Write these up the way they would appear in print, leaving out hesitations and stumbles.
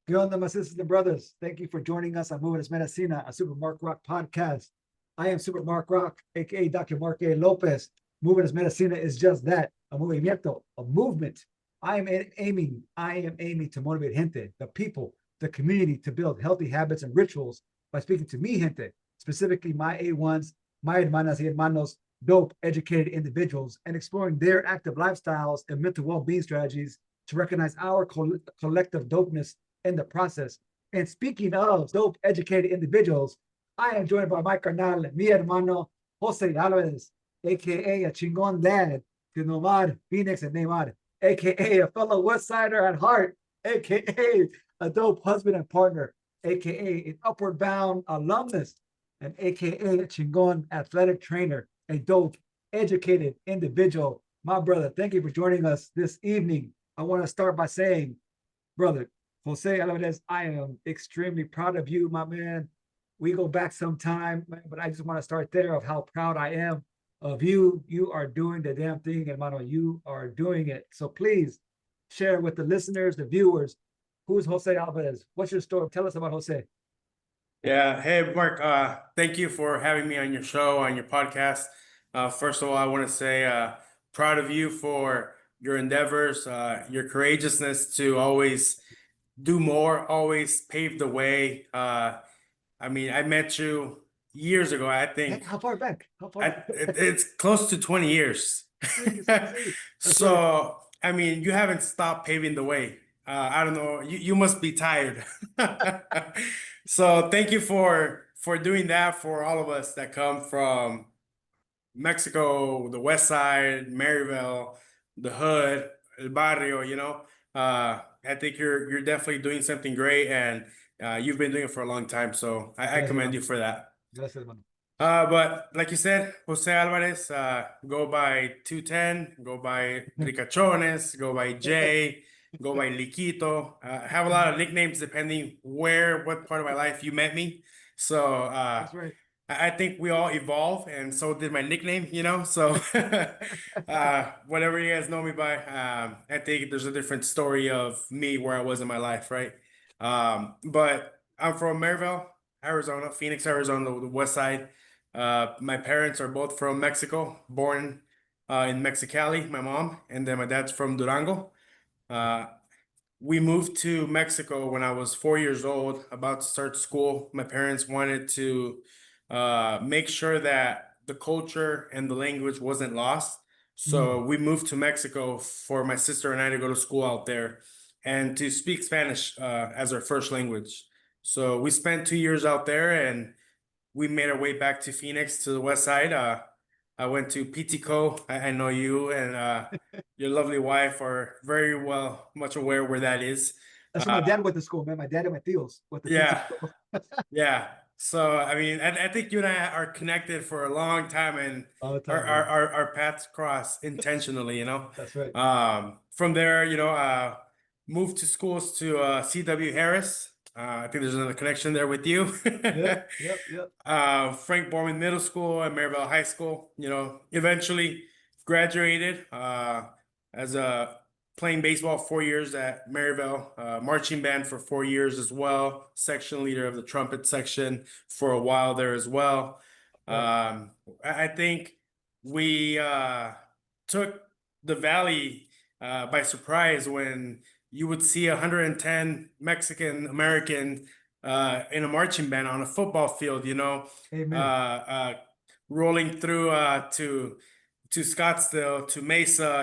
¿Qué onda, my sisters and brothers? Thank you for joining us on Movement Es Medicina, a Super Mark Rock podcast. I am Super Mark Rock, aka Dr. Mark A. Lopez. Movement Es Medicina is just that, a movimiento, a movement. I am aiming to motivate gente, the people, the community to build healthy habits and rituals by speaking to me, gente, specifically my A1s, my hermanas y hermanos, dope, educated individuals, and exploring their active lifestyles and mental well-being strategies to recognize our collective dopeness in the process. And speaking of dope, educated individuals, I am joined by my carnal, mi hermano, Jose Alvarez, aka a chingon dad to Nomad, Phoenix, and Neymar, aka a fellow West Sider at heart, aka a dope husband and partner, aka an upward bound alumnus, and aka a chingon athletic trainer, a dope, educated individual. My brother, thank you for joining us this evening. I want to start by saying, brother, Jose Alvarez, I am extremely proud of you, my man. We go back some time, but I just want to start there of how proud I am of you. You are doing the damn thing, hermano. You are doing it. So please share with the listeners, the viewers, who's Jose Alvarez? What's your story? Tell us about Jose. Yeah. Hey, Mark. Thank you for having me on your show, on your podcast. First of all, I want to say proud of you for your endeavors, your courageousness to always do more, always pave the way. I mean, I met you years ago. I think How far back? How far? it's close to 20 years. See, that's right. So, I mean, you haven't stopped paving the way. I don't know. You must be tired. So, thank you for doing that for all of us that come from Mexico, the West Side, Maryvale, the hood, el barrio. I think you're definitely doing something great, and you've been doing it for a long time. So I Gracias, commend hermano. you for that. Gracias, hermano. But like you said, Jose Alvarez, go by 210, go by Ricachones, go by Jay, go by Liquito. Have a lot of nicknames depending what part of my life you met me. So That's right. I think we all evolve, and so did my nickname. So whatever you guys know me by, I think there's a different story of me where I was in my life, right? But I'm from Maryvale, Arizona, Phoenix, Arizona, the west side. My parents are both from Mexico, born in Mexicali, my mom, and then my dad's from Durango. Uh, we moved to Mexico when I was 4 years old, about to start school. My parents wanted to make sure that the culture and the language wasn't lost. So we moved to Mexico for my sister and I to go to school out there and to speak Spanish as our first language. So we spent 2 years out there, and we made our way back to Phoenix to the west side. I went to PTCO. I know you and your lovely wife are very much aware where that is. That's where Uh, my dad went to school, man. My dad and my tios went to yeah, PT. yeah. So I mean, I think you and I are connected for a long time, and All the our time, our brother. our, our paths cross intentionally. That's right. From there, moved to schools to C.W. Harris. I think there's another connection there with you. Yep, yep, yep. Frank Borman Middle School and Maryvale High School. Eventually graduated as a playing baseball 4 years at Maryvale, marching band for 4 years as well, section leader of the trumpet section for a while there as well. Right. I think we took the Valley by surprise when you would see 110 Mexican American in a marching band on a football field, Amen. uh, rolling through to Scottsdale, to Mesa,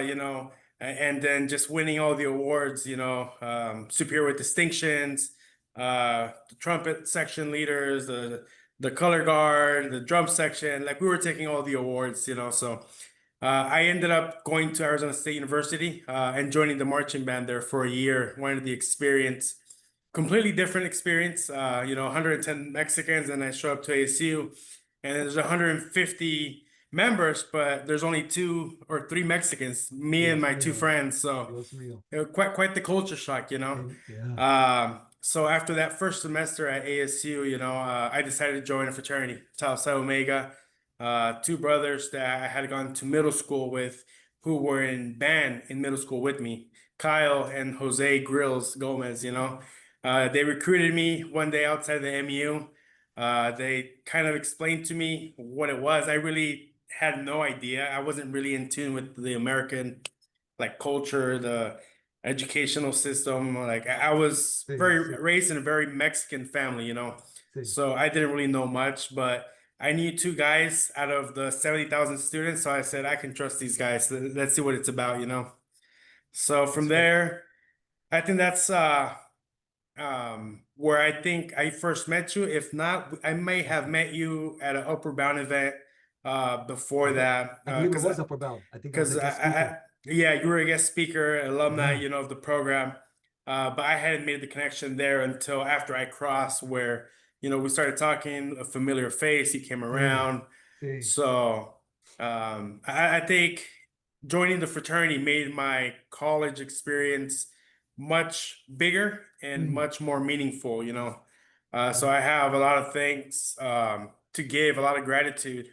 and then just winning all the awards, superior with distinctions, the trumpet section leaders, the color guard, the drum section, like we were taking all the awards, so I ended up going to Arizona State University and joining the marching band there for a year. Wanted the experience, completely different experience. 110 Mexicans, and I show up to ASU, and there's 150 members, but there's only 2 or 3 Mexicans, me and Dios my two mío. friends. So Dios mío. it was quite the culture shock. Yeah. So after that first semester at ASU, I decided to join a fraternity, Tau Psi Omega. 2 brothers that I had gone to middle school with, who were in band in middle school with me, Kyle and Jose Grills Gomez. They recruited me one day outside the MU. They kind of explained to me what it was. I really had no idea. I wasn't really in tune with the American like culture, the educational system. Like I was Sí, very sí, raised in a very Mexican family, you know. sí. So I didn't really know much, but I knew two guys out of the 70,000 students. So I said, I can trust these guys. Let's see what it's about, you know. So from That's right. there, I think that's where I think I first met you. If not, I may have Okay. met you at an Upward Bound event before Okay. that. I believe it was Upper Bound. I think I was a Because guest speaker. yeah, you were a guest speaker, alumni, Yeah. you know, of the program. But I hadn't made the connection there until after I crossed, where, you know, we started talking, a familiar face, he came Sí, around. sí. So I think joining the fraternity made my college experience much bigger and Mm, much more meaningful, you know. So right. I have a lot of thanks to give, a lot of gratitude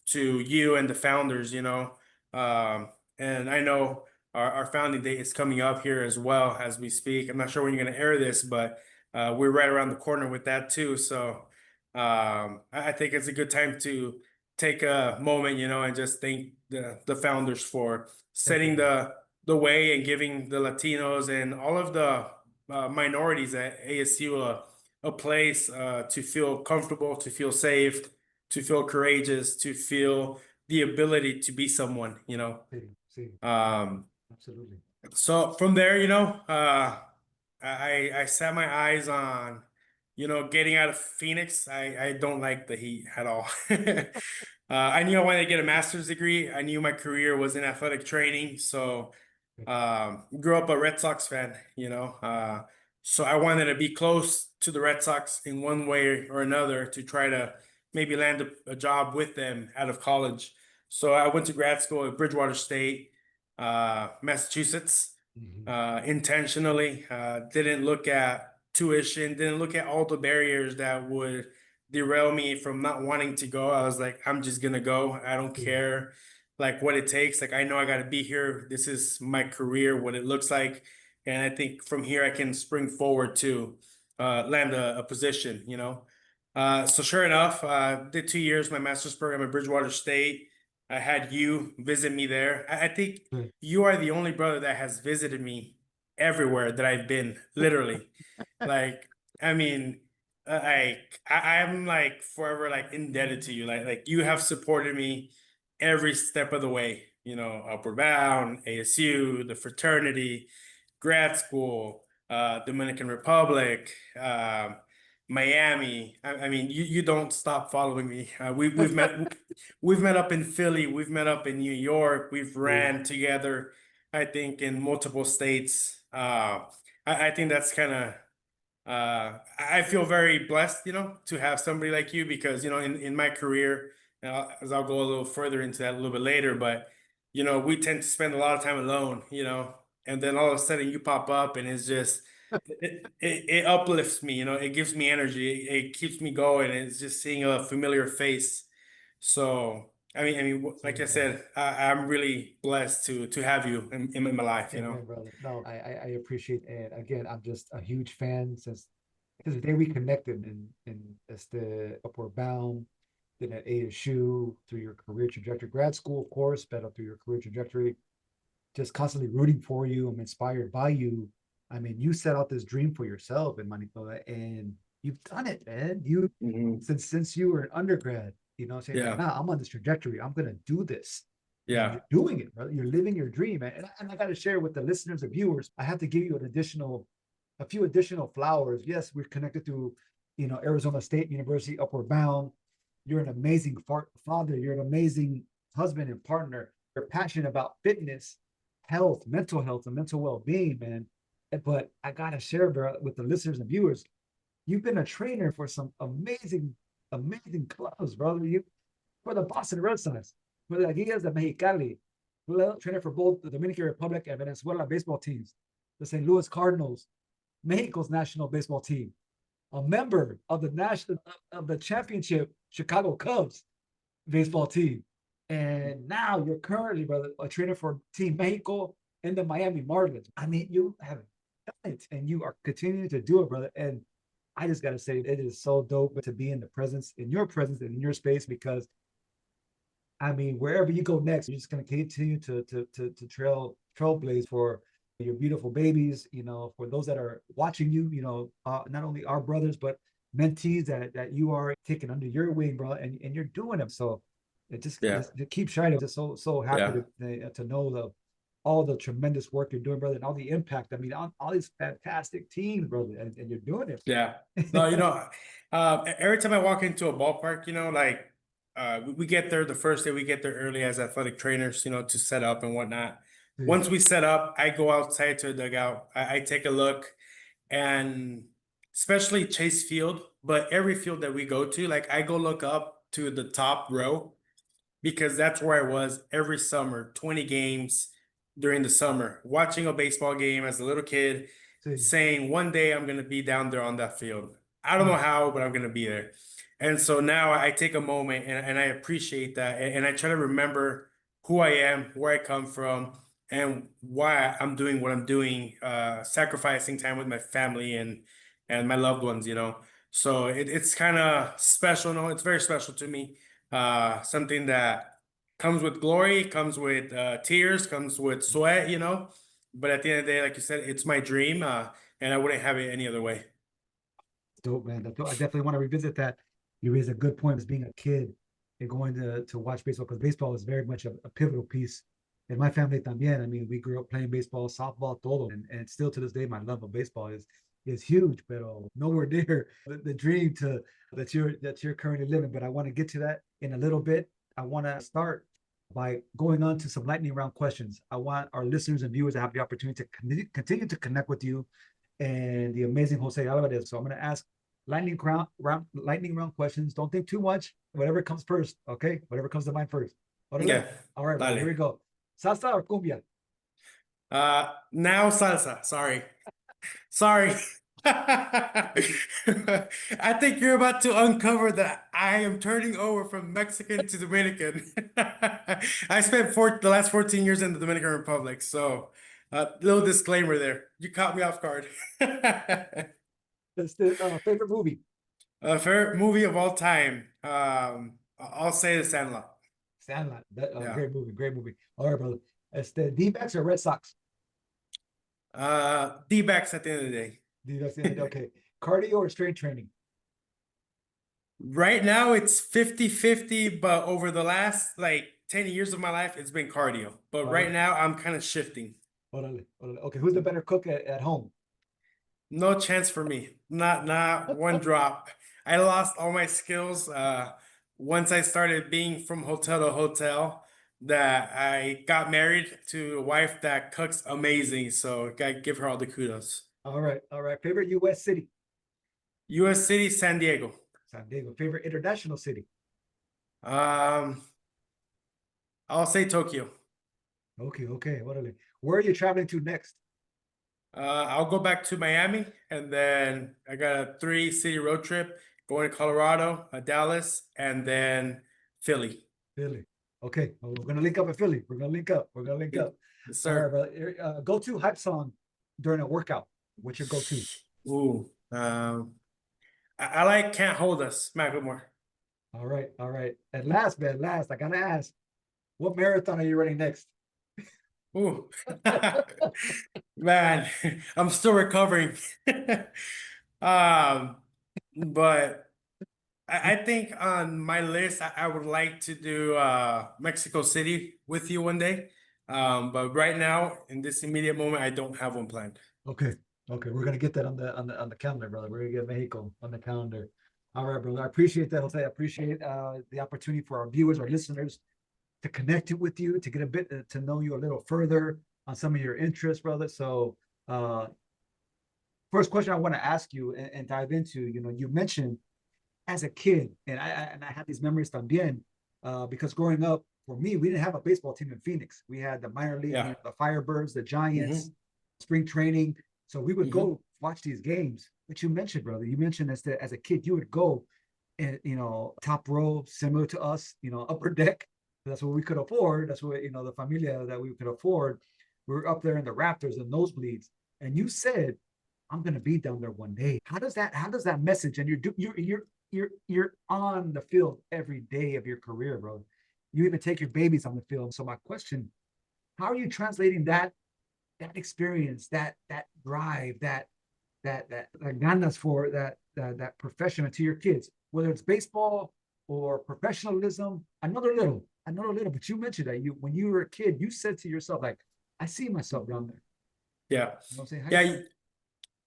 to you and the founders, you know. Um, and I know our founding date is coming up here as well as we speak. I'm not sure when you're going to air this, but we're right around the corner with that too. So I think it's a good time to take a moment, you know, and just thank the founders for Thank you, setting bro. the way and giving the Latinos and all of the minorities at ASU a place to feel comfortable, to feel safe, to feel courageous, to feel the ability to be someone, you know. Sí, sí, Um, absolutely. so from there, you know, I set my eyes on, you know, getting out of Phoenix. I don't like the heat at all. I knew I wanted to get a master's degree. I knew my career was in athletic training, so grew up a Red Sox fan, you know. So I wanted to be close to the Red Sox in one way or another to try to maybe land a job with them out of college. So I went to grad school at Bridgewater State, Massachusetts, Mhm. intentionally. Didn't look at tuition, didn't look at all the barriers that would derail me from not wanting to go. I was like, I'm just gonna go. I don't Sí, care like what it takes. Like I know I got to be here. This is my career, what it looks like, and I think from here I can spring forward to land a position. You know, so sure enough, did 2 years my master's program at Bridgewater State. I had you visit me there. I think sí. you are the only brother that has visited me everywhere that I've been, literally. Like, I mean, I'm like forever like indebted to you. Like you have supported me every step of the way. You know, Upward Bound, ASU, the fraternity, grad school, Dominican Republic, Miami. I mean, you don't stop following me. We've met up in Philly, we've met up in New York, we've Sí, ran together. I think in multiple states. I think that's kind of I feel very blessed, you know, to have somebody like you because, you know, in my career, as I'll go a little further into that a little bit later, but, you know, we tend to spend a lot of time alone, you know, and then all of a sudden you pop up and it's just, it uplifts me, you know, it gives me energy, it keeps me going. It's just seeing a familiar face. So, sí, like I brother. said, I'm really blessed to have you in my life, you know. Amen, brother. No, I appreciate, and again, I'm just a huge fan since the day we connected and as the Upward Bound, then at ASU through your career trajectory, grad school, of course, but up through your career trajectory, just constantly rooting for you. I'm inspired by you. I mean, you set out this dream for yourself in Manitoba, and you've done it, man. You Mhm. since you were an undergrad, saying like, Yeah, nah, I'm on this trajectory. I'm gonna do this. And yeah. you're doing it, brother. You're living your dream. And I got to share with the listeners and viewers, I have to give you a few additional flowers. Yes, we're connected through, Arizona State University, Upward Bound. You're an amazing father. You're an amazing husband and partner. You're passionate about fitness, health, and mental well-being, man. But I gotta share, bro, with the listeners and viewers, you've been a trainer for some amazing clubs, brother. You for the Boston Red Sox, for the Aguilas de Mexicali, trainer for both the Dominican Republic and Venezuela baseball teams, the St. Louis Cardinals, Mexico's national baseball team, a member of the championship Chicago Cubs baseball team. And now you're currently, brother, a trainer for Team Mexico and the Miami Marlins. I mean, you have And you are continuing to do it, brother. And I just got to say, it is so dope to be in the presence, in your presence, and in your space, because I mean, wherever you go next, you're just going to continue to trailblaze for your beautiful babies. You know, for those that are watching you, you know, not only our brothers but mentees that you are taking under your wing, bro, and you're doing it. So Yeah. just keep shining. Just so happy Yeah. to know all the tremendous work you're doing, brother, and all the impact. I mean, all these fantastic teams, brother, and you're doing Yeah. it. No, every time I walk into a ballpark, like we get there the first day, we get there early as athletic trainers, to set up and whatnot. See, Once we set up, I go outside to a dugout. I take a look, and especially Chase Field, but every field that we go to, like I go look up to the top row because that's where I was every summer, 20 games during the summer, watching a baseball game as a little kid, see, saying one day I'm going to be down there on that field. I don't know mm, how, but I'm going to be there. And so now I take a moment and I appreciate that. And I try to remember who I am, where I come from, and why I'm doing what I'm doing, sacrificing time with my family and my loved ones. So it's kind of special. No, it's very special to me. Something that comes with glory, comes with tears, comes with sweat. But at the end of the day, like you said, it's my dream, and I wouldn't have it any other way. dope, man. That's dope. I definitely want to revisit that. You raise a good point as being a kid and going to watch baseball, because baseball is very much a pivotal piece in my family también. I mean, we grew up playing baseball, softball, todo, and still to this day, my love of baseball is huge, but nowhere near the dream to that you're currently living. But I want to get to that in a little bit. I want to start by going on to some lightning round questions. I want our listeners and viewers to have the opportunity to continue to connect with you and the amazing Jose Alvarez. So I'm going to ask lightning round questions. Don't think too much. Whatever comes first, okay? Whatever comes to mind first. Yeah, All right, brother. Here dale. we go. Salsa or cumbia? Now salsa. Sorry. Sorry. I think you're about to uncover that I am turning over from Mexican to Dominican. I spent the last 14 years in the Dominican Republic, so little disclaimer there. You caught me off guard. That's the favorite movie. Favorite movie of all time. I'll say The Sandlot. Sandlot. Yeah. Great movie. Great movie. All right, brother. It's the D-backs or Red Sox? D-backs at the end of the day. D-backs. Okay. Cardio or strength training? Right now it's 50-50, but over the last like 10 years of my life, it's been cardio. But All right right. now I'm kind of shifting. Órale, órale. Okay. Who's the better cook at home? No chance for me. Not one drop. I lost all my skills once I started being from hotel to hotel, that I got married to a wife that cooks amazing. So gotta give her all the kudos. All right. All right. Favorite U.S. city? US City, San Diego. San Diego. Favorite international city? Um, I'll say Tokyo. Okay. Okay. Órale. Where are you traveling to next? I'll go back to Miami, and then I got a 3-city road trip going to Colorado, Dallas, and then Philly. Philly. Okay. Well, we're gonna link up in Philly. We're gonna link up. We're gonna link up. Yes, All right, sir. brother. Go to hype song during a workout. What's your go-to? Ooh, I like Can't Hold Us, Macklemore. All right. All right. And last, man, last, I gotta ask, what marathon are you running next? Ooh, man, I'm still recovering. Um, but I think on my list, I would like to do Mexico City with you one day. But right now, in this immediate moment, I don't have one planned. Okay. Okay. We're gonna get that on the calendar, brother. We're gonna get Mexico on the calendar. All right, brother. I appreciate that, Jose. I appreciate the opportunity for our viewers, our listeners, to connect with you, to get a bit to know you a little further on some of your interests, brother. So, uh, first question I want to ask you and dive into, you mentioned as a kid, and I had these memories también, because growing up for me, we didn't have a baseball team in Phoenix. We had the minor league, Yeah. the Firebirds, the Giants, Hmm. spring training. So we would Hmm. go watch these games. But you mentioned, brother, you mentioned as a kid, you would go and top row, similar to us, upper deck. That's what we could afford. That's what the familia that we could afford. We were up there in the Raptors and nosebleeds. and you said, I'm gonna be down there one day. How does that message, and you're on the field every day of your career, bro. You even take your babies on the field. So my question, how are you translating that experience, that drive, that ganas for that profession to your kids, whether it's baseball or professionalism? Another little, but you mentioned that you when you were a kid, you said to yourself, like, I see myself down there. Yeah. You know what I'm saying? How Yeah. you,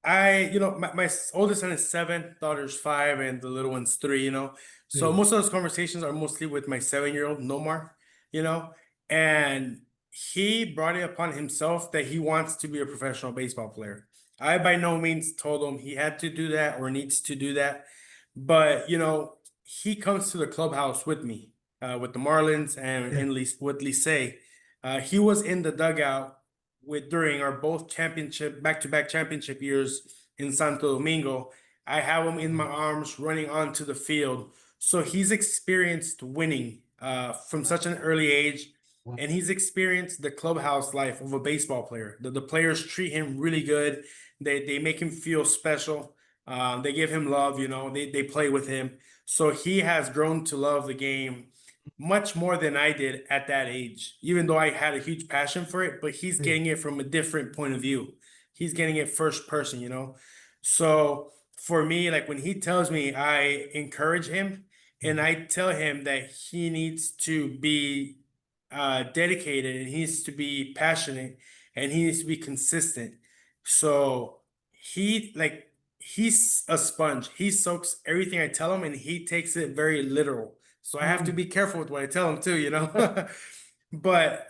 My oldest son is 7, daughter's 5, and the little one's 3, you know. So see, most of those conversations are mostly with my 7-year-old, Nomar, you know, and he brought it upon himself that he wants to be a professional baseball player. I by no means told him he had to do that or needs to do that, but he comes to the clubhouse with me, with the Marlins and yeah, with Licey. He was in the dugout with during our both championship back-to-back championship years in Santo Domingo. I have him in my arms running onto the field. So he's experienced winning from such an early age, wow, and he's experienced the clubhouse life of a baseball player. The players treat him really good. They make him feel special. They give him love, they play with him. So he has grown to love the game much more than I did at that age, even though I had a huge passion for it, but he's see, getting it from a different point of view. He's getting it first person, So for me, like when he tells me, I encourage him and I tell him that he needs to be dedicated and he needs to be passionate and he needs to be consistent. So he's a sponge. He soaks everything I tell him and he takes it very literal. So I have to be careful with what I tell him too. But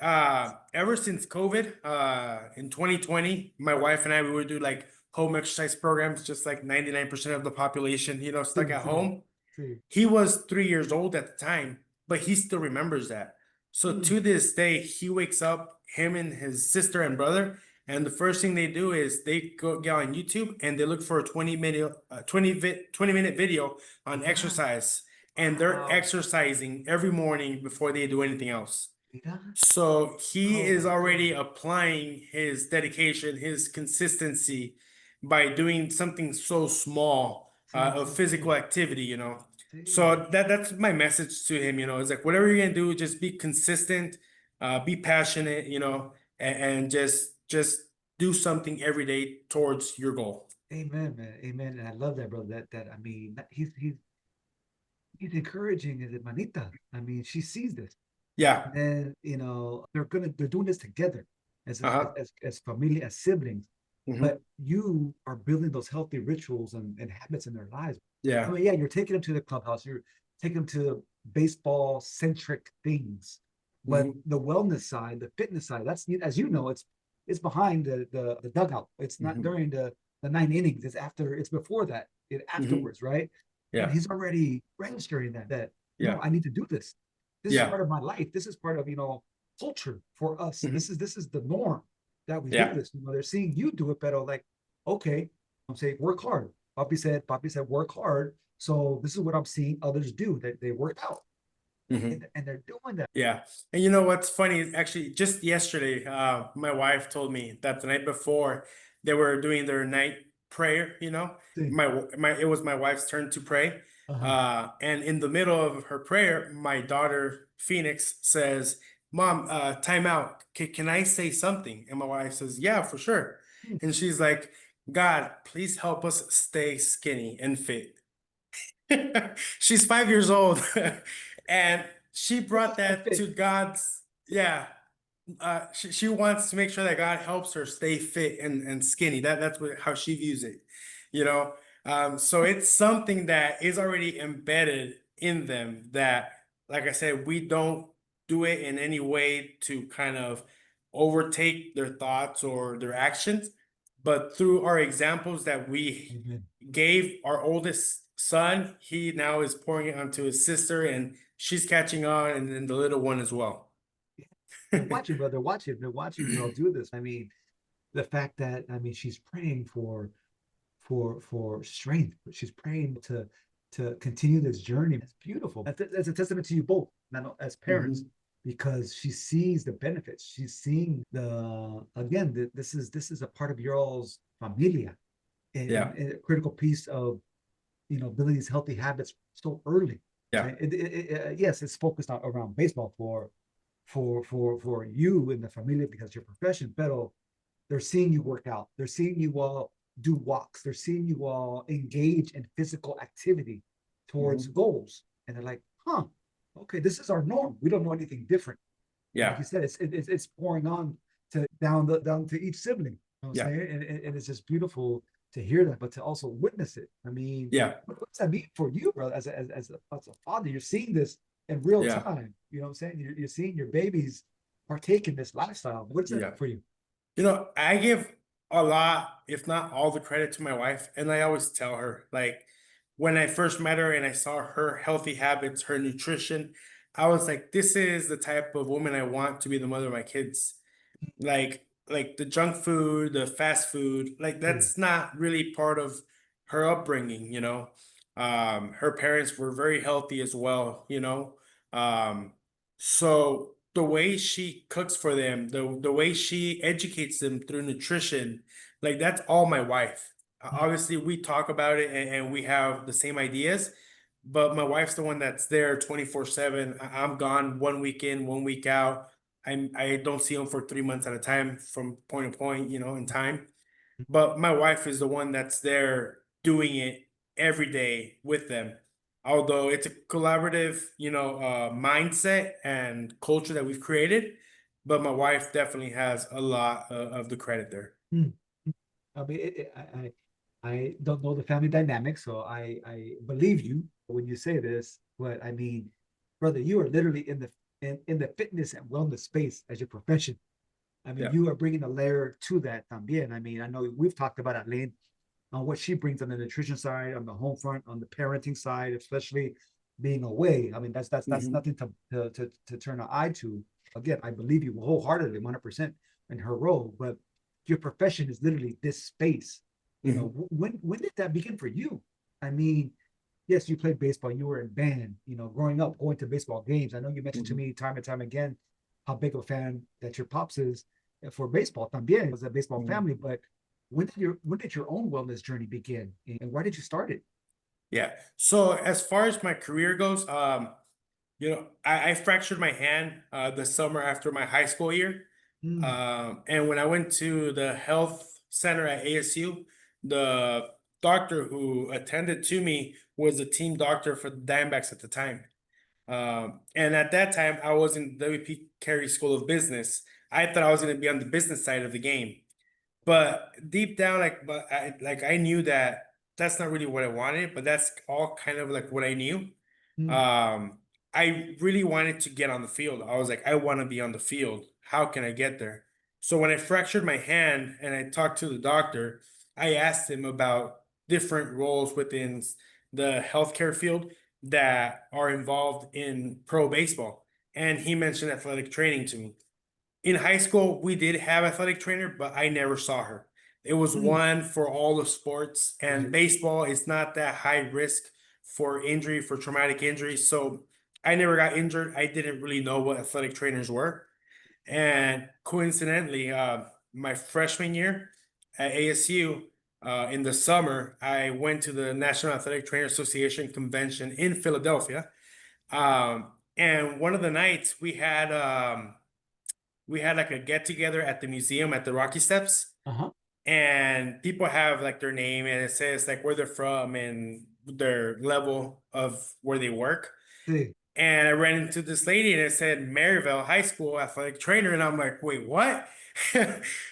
ever since COVID, in 2020, my wife and I we would do like home exercise programs, just like 99% of the population, stuck see, at see, home. see. He was 3 years old at the time, but he still remembers that. So Mm. to this day, he wakes up, him and his sister and brother, and the first thing they do is they go get on YouTube and they look for a 20-minute video on Wow, exercise, and they're wow. exercising every morning before they do anything else. Mira. So he Oh is my already goodness. applying his dedication, his consistency by doing something so small See, of see, physical see, activity. see. So that's my message to him. It's like whatever you're gonna do, just be consistent, be passionate, and just do something every day towards your goal. Amen, man. Amen. And I love that, bro. I mean, he's encouraging his hermanita. I mean, she sees this. Yeah. And then, they're doing this together Uh-huh. as familia, as siblings. Hmm. But you are building those healthy rituals and habits in their lives. I Yeah. mean, yeah, you're taking them to the clubhouse, you're taking them to baseball centric things, but Hmm. the wellness side, the fitness side, that's, as you know, it's behind the dugout. It's not Hmm. during the 9 innings. It's before that. Hmm. Afterwards, right? And Yeah. he's already registering that no, Yeah. I need to do this. This is Yeah. part of my life. This is part of culture for us. Hmm. This is the norm that we do Yeah. this. They're seeing you do it, but like, okay, I'm saying work hard. Papi said work hard. So this is what I'm seeing others do. That they work out, Hmm. and they're doing that. Yeah. And you know what's funny is actually just yesterday, my wife told me that the night before they were doing their night prayer. See, It was my wife's turn to pray. uh-huh. And in the middle of her prayer, my daughter Phoenix says, Mom, time out. Can I say something? And my wife says, Yeah, for sure. Hmm. And she's like, God, please help us stay skinny and fit. She's 5 years old, and she brought And that fit. to God's. Yeah, she wants to make sure that God helps her stay fit and skinny. That's how she views it, you know. So it's something that is already embedded in them. That, like I said, we don't do it in any way to kind of overtake their thoughts or their actions, but through our examples that we Amen. gave our oldest son, he now is pouring it onto his sister, and she's catching on, and then the little one as well. They're watching, brother. Watching. They're watching you all do this. I mean, the fact that she's praying for strength. She's praying to continue this journey. It's beautiful. That's a testament to you both, not as parents, Mhm. because she sees the benefits. She's seeing this is a part of your all's familia, Yeah. and a critical piece of building these healthy habits so early. Yeah. Right? Yes, it's focused on around baseball for you in the familia because your profession, but they're seeing you work out. They're seeing you all do walks. They're seeing you all engage in physical activity towards goals. And they're like, huh, okay, this is our norm. We don't know anything different. And like Yeah. you said, it's pouring on to down to each sibling. You know what I'm Yeah. saying? And it's just beautiful to hear that, but to also witness it. I mean, Yeah. what's that mean for you, bro? As a father, you're seeing this in real Yeah. time. You know what I'm saying? You're seeing your babies partake in this lifestyle. What's that Yeah. mean for you? I give a lot, if not all the credit to my wife. And I always tell her, like, when I first met her and I saw her healthy habits, her nutrition, I was like, this is the type of woman I want to be the mother of my kids. Like the junk food, the fast food, like Yeah. that's not really part of her upbringing. Her parents were very healthy as well. Um, so the way she cooks for them, the way she educates them through nutrition, like that's all my wife. Obviously, we talk about it and we have the same ideas, but my wife's the one that's there 24/7. I'm gone one week in, one week out. I don't see them for 3 months at a time from point to point, in time. But my wife is the one that's there doing it every day with them. Although it's a collaborative, mindset and culture that we've created, but my wife definitely has a lot of the credit there. Mm. I mean, I don't know the family dynamic, so I believe you when you say this. But I mean, brother, you are literally in the fitness and wellness space as your profession. I mean, Yeah. you are bringing a layer to that también. I mean, I know we've talked about at length on what she brings on the nutrition side, on the home front, on the parenting side, especially being away. I mean, that's Hmm. nothing to turn an eye to. Again, I believe you wholeheartedly, 100% in her role, but your profession is literally this space. Hmm. When did that begin for you? I mean, yes, you played baseball, you were in band, growing up, going to baseball games. I know you mentioned to Hmm. me time and time again how big of a fan that your pops is for baseball. También was a baseball Hmm. family, but when did your own wellness journey begin, and why did you start it? Yeah. So as far as my career goes, I fractured my hand the summer after my high school year. Mm, And when I went to the health center at ASU, the doctor who attended to me was the team doctor for the Diamondbacks at the time. And at that time, I was in WP Carey School of Business. I thought I was going to be on the business side of the game. But deep down, I knew that that's not really what I wanted, but that's all kind of like what I knew. mm, Um, I really wanted to get on the field. I was like, I want to be on the field. How can I get there? So when I fractured my hand and I talked to the doctor, I asked him about different roles within the healthcare field that are involved in pro baseball. And he mentioned athletic training to me. In high school, we did have athletic trainer, but I never saw her. It was mm. one for all the sports, and Right. baseball is not that high risk for injury, for traumatic injury. So I never got injured. I didn't really know what athletic trainers were. And coincidentally, my freshman year at ASU, in the summer, I went to the National Athletic Trainer Association convention in Philadelphia. And one of the nights we had like a get together at the museum at the Rocky Steps, Uh-huh. and people have like their name and it says like where they're from and their level of where they work. Sí. And I ran into this lady and it said Maryvale High School athletic trainer. And I'm like, wait, what?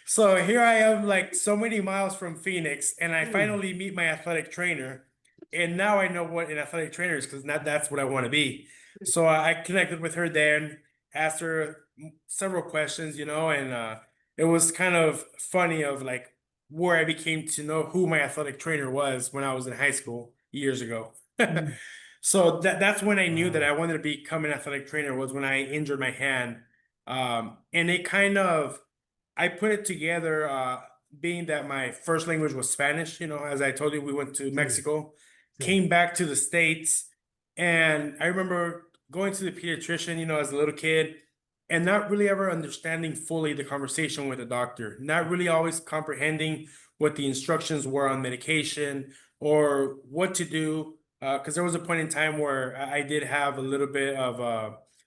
So here I am, like so many miles from Phoenix, and I Sí. finally meet my athletic trainer. And now I know what an athletic trainer is because now that's what I want to be. So I connected with her then, asked her several questions, and it was kind of funny of like where I became to know who my athletic trainer was when I was in high school years ago. Mm. So that's when I knew that I Wow. wanted to become an athletic trainer was when I injured my hand. And it kind of I put it together, being that my first language was Spanish. As I told you, we went to Sí. Mexico, Sí. came back to the States, and I remember going to the pediatrician, as a little kid. and not really ever understanding fully the conversation with the doctor, not really always comprehending what the instructions were on medication or what to do. Because there was a point in time where I did have a little bit of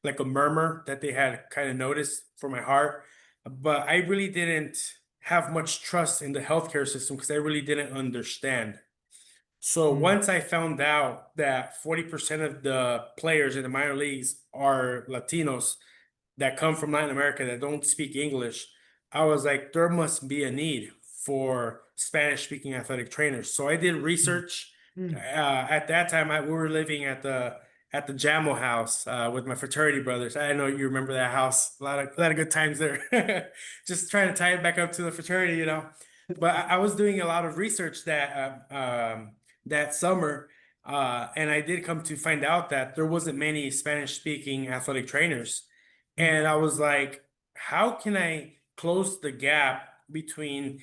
like a murmur that they had kind of noticed for my heart, but I really didn't have much trust in the healthcare system because I really didn't understand. So Mm, once I found out that 40% of the players in the minor leagues are Latinos that come from Latin America that don't speak English, I was like, there must be a need for Spanish speaking athletic trainers. So I did mm, research. mm. At that time, we were living at the Jamo house with my fraternity brothers. I know you remember that house. A lot of good times there. Just trying to tie it back up to the fraternity, you know. But I was doing a lot of research that summer, and I did come to find out that there wasn't many Spanish speaking athletic trainers. Mm, And I was like, how can I close the gap between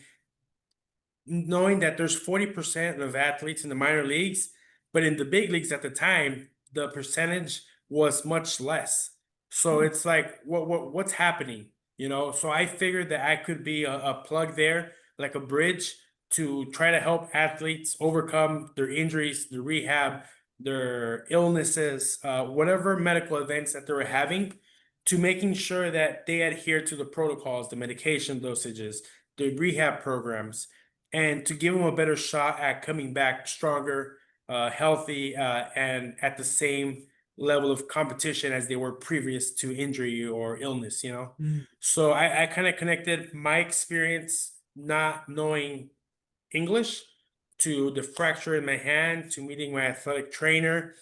knowing that there's 40% of athletes in the minor leagues, but in the big leagues at the time, the percentage was much less. So mm, it's like, what's happening? You know, so I figured that I could be a plug there, like a bridge to try to help athletes overcome their injuries, their rehab, their illnesses, whatever medical events that they were having, to making sure that they adhere to the protocols, the medication dosages, the rehab programs, and to give them a better shot at coming back stronger, healthy, and at the same level of competition as they were previous to injury or illness, you know? mm. So I kind of connected my experience not knowing English to the fracture in my hand, to meeting my athletic trainer,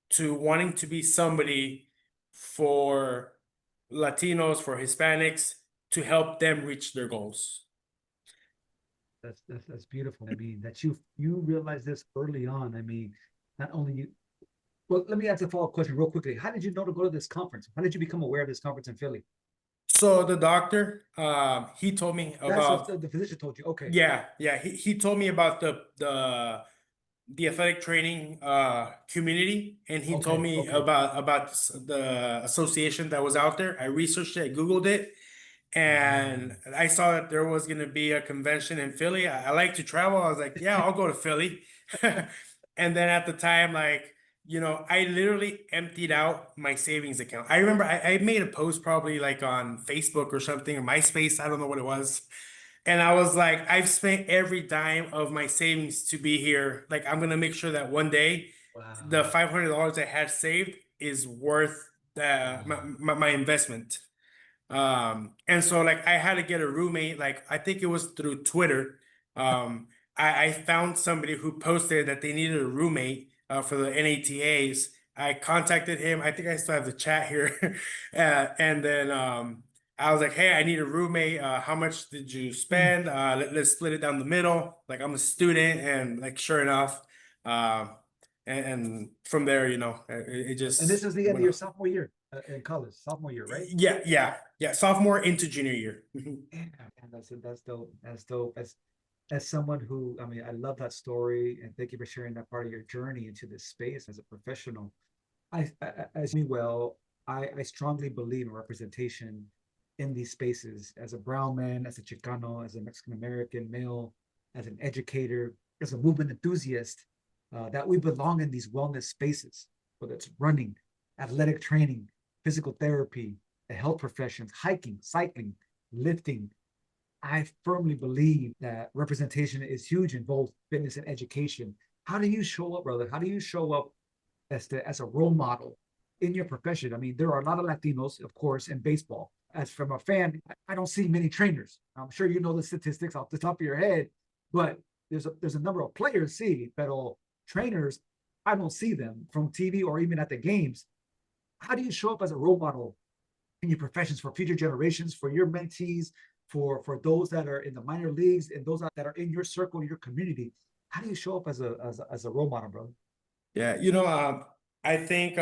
to wanting to be somebody for Latinos, for Hispanics, to help them reach their goals. That's beautiful. I mean, that you realize this early on. I mean, not only you. Well, let me ask a follow-up question real quickly. How did you know to go to this conference? How did you become aware of this conference in Philly? So the doctor, he told me That's what about, the physician told you. Okay. yeah, he told me about the athletic training community, and he told Okay. me Okay. about the association that was out there. I researched it, I Googled it, and Wow. I saw that there was going to be a convention in Philly. I like to travel. I was like, yeah, I'll go to Philly. And then at the time, like, you know, I literally emptied out my savings account. I remember I made a post probably like on Facebook or something or MySpace. I don't know what it was. And I was like, I've spent every dime of my savings to be here. Like, I'm gonna make sure that one day the Wow. $500 I had saved is worth Wow. my investment. And so like I had to get a roommate, like I think it was through Twitter. I found somebody who posted that they needed a roommate for the NATAs. I contacted him. I think I still have the chat here. And then I was like, hey, I need a roommate. How much did you Mm. spend? Let's split it down the middle. Like I'm a student, and like sure enough, um, and from there, you know, it And this just is the end of went your on. sophomore year in college. Sophomore year, right? Yeah. Sophomore into junior year. Yeah, man, that's dope. That's dope. As someone who, I mean, I love that story, and thank you for sharing that part of your journey into this space as a professional. As me well, I strongly believe in representation in these spaces as a brown man, as a Chicano, as a Mexican American male, as an educator, as a movement enthusiast, that we belong in these wellness spaces, whether it's running, athletic training, physical therapy, the health professions, hiking, cycling, lifting. I firmly believe that representation is huge in both fitness and education. How do you show up, brother? How do you show up as a role model in your profession? I mean, there are a lot of Latinos, of course, in baseball. As from a fan, I don't see many trainers. I'm sure you know the statistics off the top of your head, but there's a number of players see, but trainers, I don't see them from TV or even at the games. How do you show up as a role model in your professions for future generations, for your mentees, for those that are in the minor leagues and those that are in your circle, your community? How do you show up as a role model, brother? Yeah, I think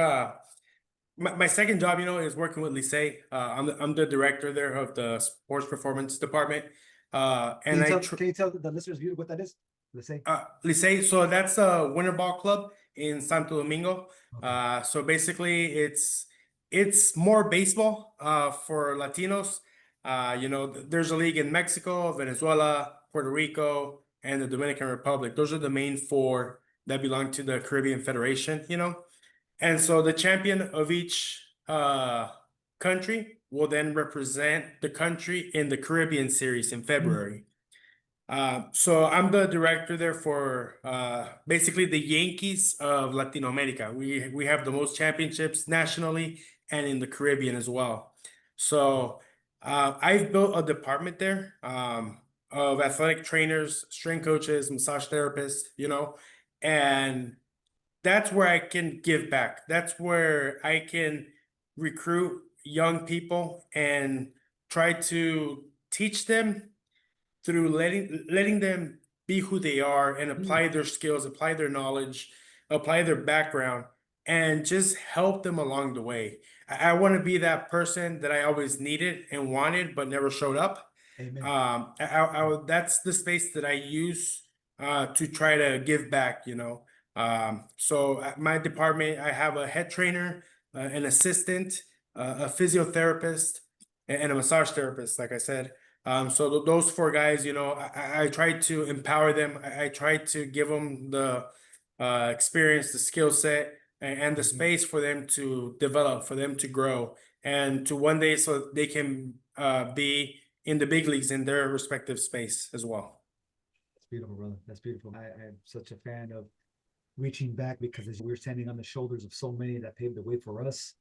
my second job, is working with Lycée. I'm the director there of the sports performance department. Can And you tell the listeners what that is? Let's say. Lycée, so that's a winter ball club in Santo Domingo. Okay. So basically, it's it's more baseball for Latinos. There's a league in Mexico, Venezuela, Puerto Rico, and the Dominican Republic. Those are the main four that belong to the Caribbean Federation. And so the champion of each country will then represent the country in the Caribbean series in February. So I'm the director there for basically the Yankees of Latino America. We have the most championships nationally and in the Caribbean as well. So I've built a department there of athletic trainers, strength coaches, massage therapists, and that's where I can give back. That's where I can recruit young people and try to teach them through letting them be who they are and apply their skills, apply their knowledge, apply their background, and just help them along the way. I want to be that person that I always needed and wanted, but never showed up. Amen. That's the space that I use to try to give back. So at my department, I have a head trainer, an assistant, a physiotherapist, and a massage therapist, like I said. So those four guys, I try to empower them. I try to give them the experience, the skill set, and the space for them to develop, for them to grow, and to one day so they can be in the big leagues in their respective space as well. That's beautiful, brother. That's beautiful. I'm such a fan of reaching back because we're standing on the shoulders of so many that paved the way for us.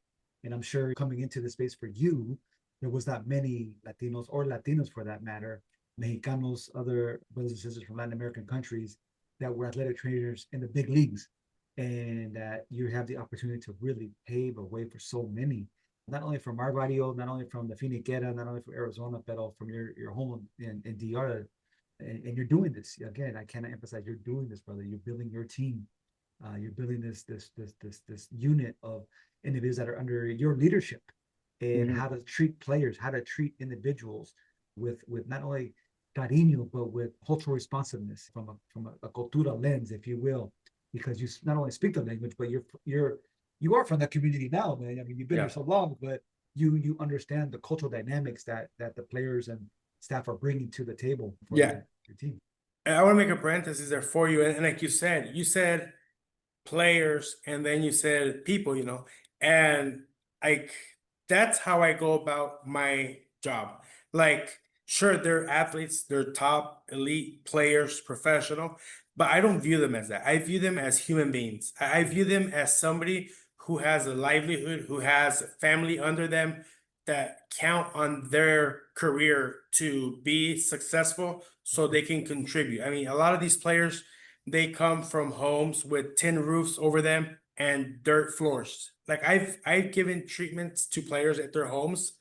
And I'm sure coming into the space for you, there was not many Latinos or Latinos for that matter, Mexicanos, other brothers and sisters from Latin American countries that were athletic trainers in the big leagues. And you have the opportunity to really pave a way for so many, not only from our barrio, not only from the Finiquera, not only from Arizona, but all from your home in DR. And you're doing this. Again, I cannot emphasize you're doing this, brother. You're building your team. You're building this unit of individuals that are under your leadership, and how to treat players, how to treat individuals with not only cariño, but with cultural responsiveness from a cultura lens, if you will, because you not only speak the language, but you are from the community now, man. I mean, you've been here so long, but you understand the cultural dynamics that the players and staff are bringing to the table for your team. I want to make a parenthesis there for you, and like you said players, and then you said people, and like that's how I go about my job. Like, sure, they're athletes, they're top elite players, professional, but I don't view them as that. I view them as human beings. I view them as somebody who has a livelihood, who has family under them that count on their career to be successful so they can contribute. I mean, a lot of these players, they come from homes with tin roofs over them and dirt floors. Like I've given treatments to players at their homes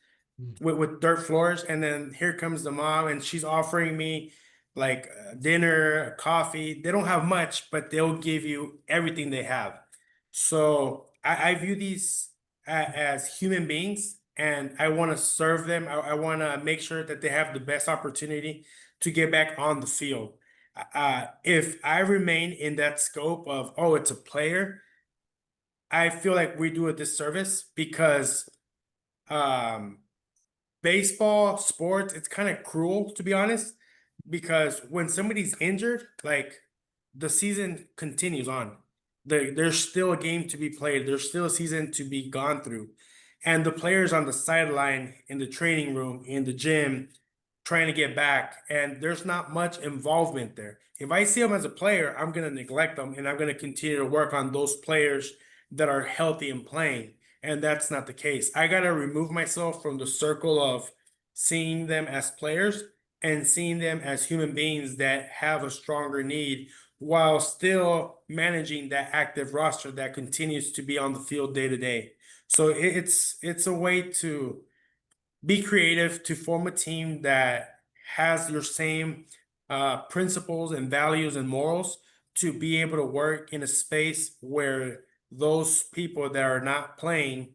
with dirt floors, and then here comes the mom and she's offering me like dinner, coffee. They don't have much, but they'll give you everything they have. So I view these as human beings, and I want to serve them. I want to make sure that they have the best opportunity to get back on the field. If I remain in that scope of, oh, it's a player, I feel like we do a disservice because baseball, sports, it's kind of cruel, to be honest, because when somebody's injured, like the season continues on. There's still a game to be played. There's still a season to be gone through. And the players on the sideline, in the training room, in the gym, trying to get back, and there's not much involvement there. If I see them as a player, I'm going to neglect them, and I'm going to continue to work on those players that are healthy and playing. And that's not the case. I got to remove myself from the circle of seeing them as players and seeing them as human beings that have a stronger need while still managing that active roster that continues to be on the field day to day. So it's a way to be creative, to form a team that has your same principles and values and morals, to be able to work in a space where those people that are not playing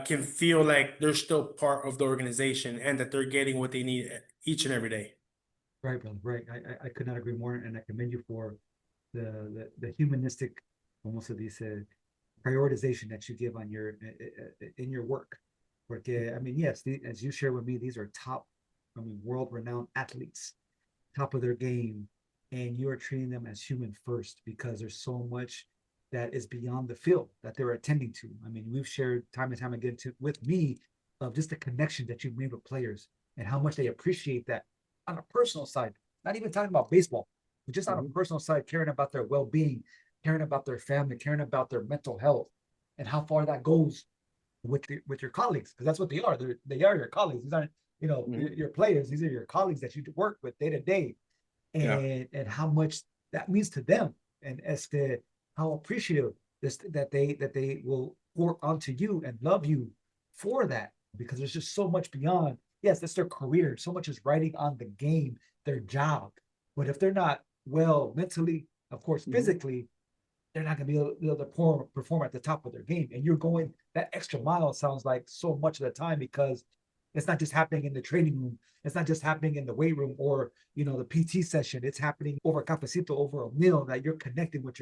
can feel like they're still part of the organization and that they're getting what they need each and every day. Right, brother. Right. I could not agree more, and I commend you for the humanistic, almost se dice, prioritization that you give on your in your work. Porque, I mean, yes, as you share with me, these are top, I mean, world-renowned athletes, top of their game, and you are treating them as human first because there's so much that is beyond the field that they're attending to. I mean, we've shared time and time again with me of just the connection that you've made with players and how much they appreciate that on a personal side. Not even talking about baseball, but just on a personal side, caring about their well-being, caring about their family, caring about their mental health, and how far that goes with your colleagues, because that's what they are. They are your colleagues. These aren't, your players. These are your colleagues that you work with day to day, Yeah. and how much that means to them, and as to how appreciative that they will pour onto you and love you for that, because there's just so much beyond. Yes, that's their career. So much is riding on the game, their job. But if they're not well mentally, of course, physically, they're not going to be able to perform at the top of their game. And you're going that extra mile, sounds like, so much of the time, because it's not just happening in the training room. It's not just happening in the weight room or, the PT session. It's happening over a cafecito, over a meal, that you're connecting with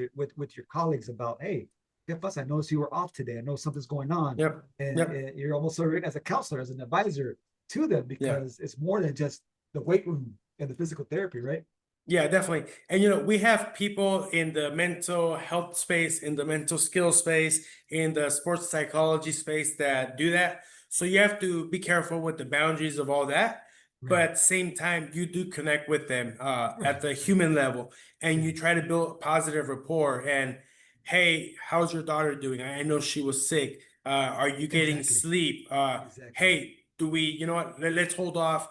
your colleagues about, hey, ¿qué pasa? I noticed you were off today. I know something's going on. Yep. And you're almost serving as a counselor, as an advisor to them, Yeah. because it's more than just the weight room and the physical therapy, right? Yeah, definitely. And we have people in the mental health space, in the mental skill space, in the sports psychology space that do that. So you have to be careful with the boundaries of all that. But Right. at the same time, you do connect with them at the Right. human level, and you Yeah. try to build positive rapport. And hey, how's your daughter doing? I know she was sick. Are you getting Exactly. sleep? Exactly. Hey, do we, you know what? Let's hold off.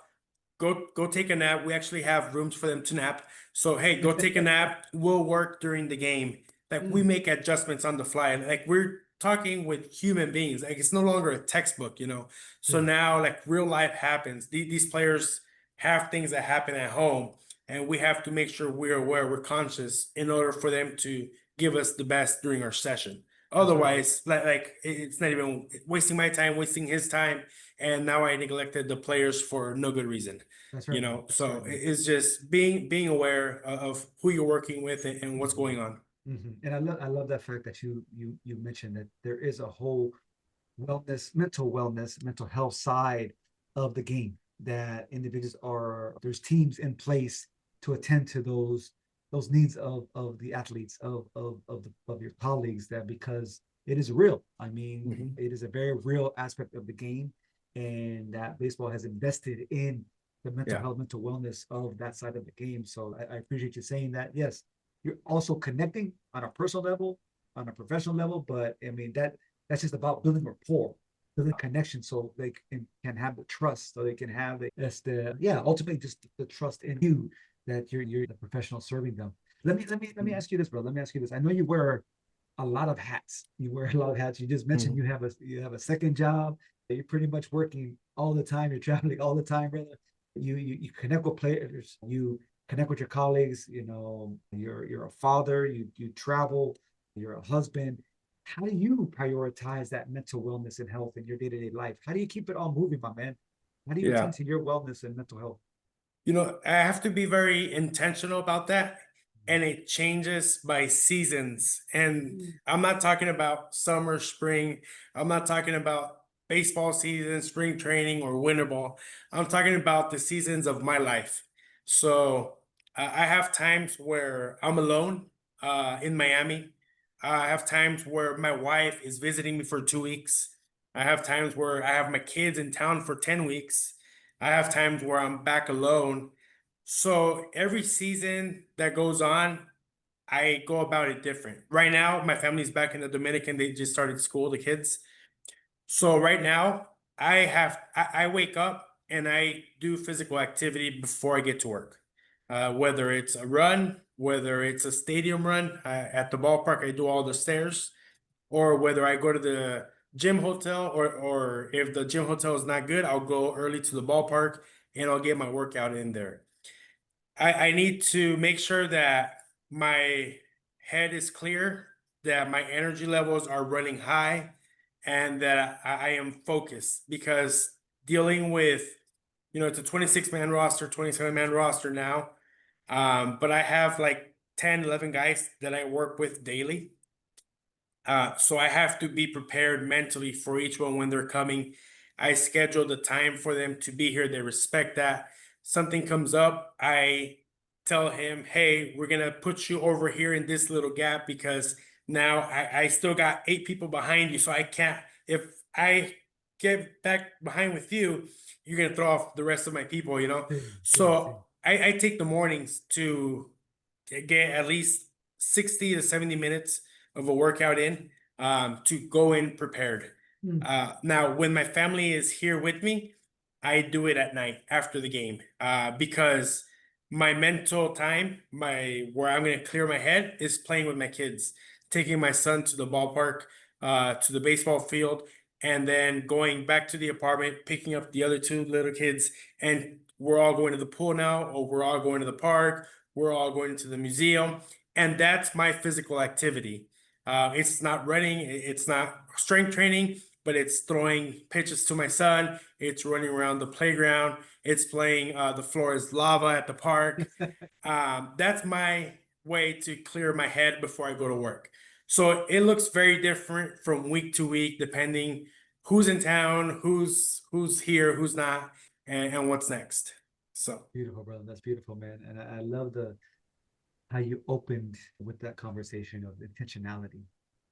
Go take a nap. We actually have rooms for them to nap. So hey, go take a nap. We'll work during the game. Like we make adjustments on the fly. Like we're talking with human beings. Like it's no longer a textbook. So Yeah. now like real life happens. These players have things that happen at home, and we have to make sure we're aware, we're conscious in order for them to give us the best during our session. That's right. Otherwise, like it's not even wasting my time, wasting his time, and now I neglected the players for no good reason. That's right, man. That's So right, man. it's just being aware of who you're working with and what's going on. And I love that fact that you mentioned that there is a whole wellness, mental health side of the game, that individuals there's teams in place to attend to those needs of the athletes, of your colleagues, that because it is real. I mean, it is a very real aspect of the game, and that baseball has invested in the mental Yeah. health, mental wellness of that side of the game. So I appreciate you saying that. Yes, you're also connecting on a personal level, on a professional level, but I mean that's just about building rapport, building connection, so they can have the trust, so they can have ultimately just the trust in you, that you're the professional serving them. Let me ask you this, bro. Let me ask you this. I know you wear a lot of hats. You wear a lot of hats. You just mentioned you have a second job. You're pretty much working all the time. You're traveling all the time, brother. You connect with players. You connect with your colleagues. You're a father. You travel. You're a husband. How do you prioritize that mental wellness and health in your day-to-day life? How do you keep it all moving, my man? How do you Yeah. attend to your wellness and mental health? I have to be very intentional about that. And it changes by seasons. And I'm not talking about summer, spring. I'm not talking about baseball season, spring training, or winter ball. I'm talking about the seasons of my life. So I have times where I'm alone in Miami. I have times where my wife is visiting me for 2 weeks. I have times where I have my kids in town for 10 weeks. I have times where I'm back alone. So every season that goes on, I go about it different. Right now, my family's back in the Dominican. They just started school, the kids. So right now, I wake up and I do physical activity before I get to work. Whether it's a run, whether it's a stadium run at the ballpark, I do all the stairs, or whether I go to the gym hotel, or if the gym hotel is not good, I'll go early to the ballpark and I'll get my workout in there. I need to make sure that my head is clear, that my energy levels are running high, and that I am focused, because dealing with, it's a 26-man roster, 27-man roster now. But I have like 10, 11 guys that I work with daily. So I have to be prepared mentally for each one when they're coming. I schedule the time for them to be here. They respect that. Something comes up, I tell him, hey, we're gonna put you over here in this little gap because now I still got 8 people behind you. So I can't, if I get back behind with you, you're gonna throw off the rest of my people, you know? See. So I take the mornings to get at least 60 to 70 minutes of a workout in, to go in prepared. Hmm. Now, when my family is here with me, I do it at night after the game, because my mental time, where I'm going to clear my head, is playing with my kids, taking my son to the ballpark, to the baseball field, and then going back to the apartment, picking up the other 2 little kids, and we're all going to the pool now, or we're all going to the park, we're all going to the museum, and that's my physical activity. It's not running, it's not strength training, but it's throwing pitches to my son. It's running around the playground. It's playing The Floor is Lava at the park. That's my way to clear my head before I go to work. So it looks very different from week to week, depending who's in town, who's here, who's not, and what's next. So Beautiful, brother. That's beautiful, man. And I love the how you opened with that conversation of intentionality.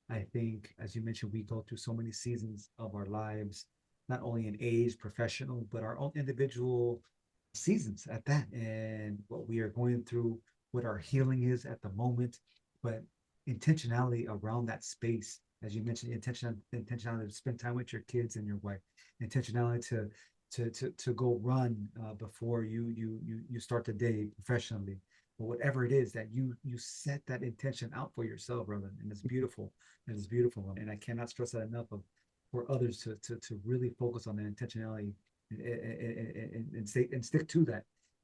I think, as you mentioned, we go through so many seasons of our lives, not only in age, professional, but our own individual seasons at that, and what we are going through, what our healing is at the moment, but intentionality around that space. As you mentioned, intentionality to spend time with your kids and your wife, intentionality to go run before you start the day professionally, or whatever it is that you set that intention out for yourself, brother, and it's beautiful. It is beautiful, and I cannot stress that enough of for others to really focus on the intentionality and stay and stick to that.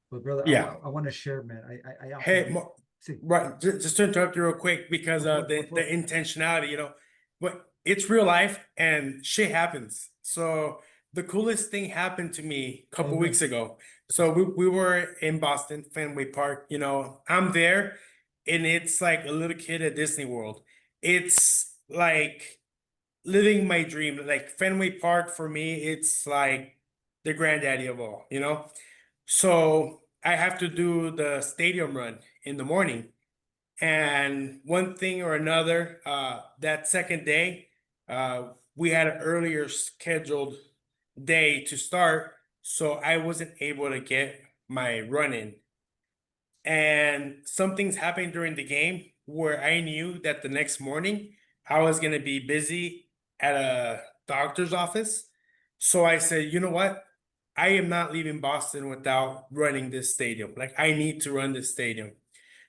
But brother, yeah. I want to share, man. I Hey, often see. right, just to interrupt you real quick because the What? intentionality, but it's real life and shit happens. So the coolest thing happened to me a couple Amen. weeks ago. So we were in Boston, Fenway Park. I'm there, and it's like a little kid at Disney World. It's like living my dream. Like Fenway Park for me, it's like the granddaddy of all, So I have to do the stadium run in the morning. And one thing or another, that second day, we had an earlier scheduled day to start. So I wasn't able to get my run in. And some things happened during the game where I knew that the next morning I was going to be busy at a doctor's office. So I said, you know what? I am not leaving Boston without running this stadium. Like, I need to run this stadium.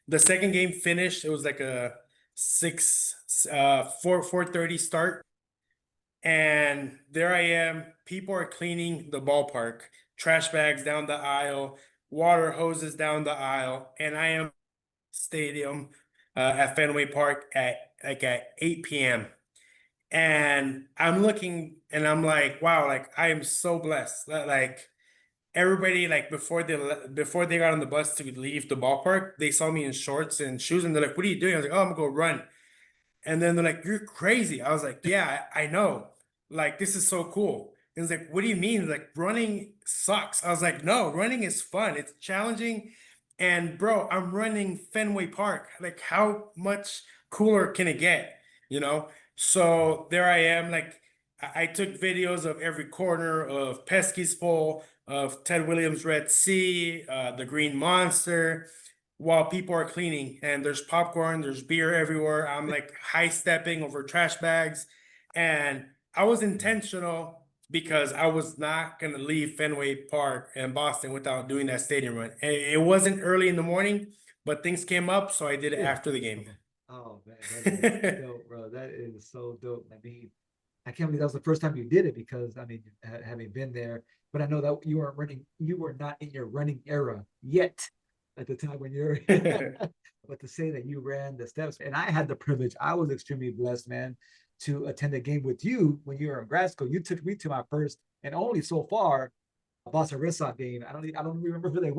The second game finished. It was like a 4:30 start. And there I am. People are cleaning the ballpark, trash bags down the aisle, water hoses down the aisle, and I am stadium, at Fenway Park at 8 p.m. And I'm looking and I'm like, wow, like I am so blessed. Like everybody, like before they got on the bus to leave the ballpark, they saw me in shorts and shoes, and they're like, "What are you doing?" I was like, "Oh, I'm gonna go run." And then they're like, "You're crazy." I was like, "Yeah, I know. Like, this is so cool." And it's like, "What do you mean? Like, running sucks." I was like, "No, running is fun. It's challenging." And bro, I'm running Fenway Park. Like, how much cooler can it get? You know? So there I am. Like, I took videos of every corner of Pesky's Bowl, of Ted Williams' Red Sea, the Green Monster, while people are cleaning, and there's popcorn, there's beer everywhere. I'm like high stepping over trash bags, and I was intentional because I was not gonna leave Fenway Park in Boston without doing that stadium run. And it wasn't early in the morning, but things came up, so I did it Yeah. after the game. Oh man, that is dope, bro. That is so dope. I mean, I can't believe that was the first time you did it because I mean, having been there, but I know that you weren't running, you were not in your running era yet at the time when you're. But to say that you ran the steps, and I had the privilege, I was extremely blessed, man, to attend a game with you when you were in grad school. You took me to my first and only so far Boston Red Sox game. I don't remember who they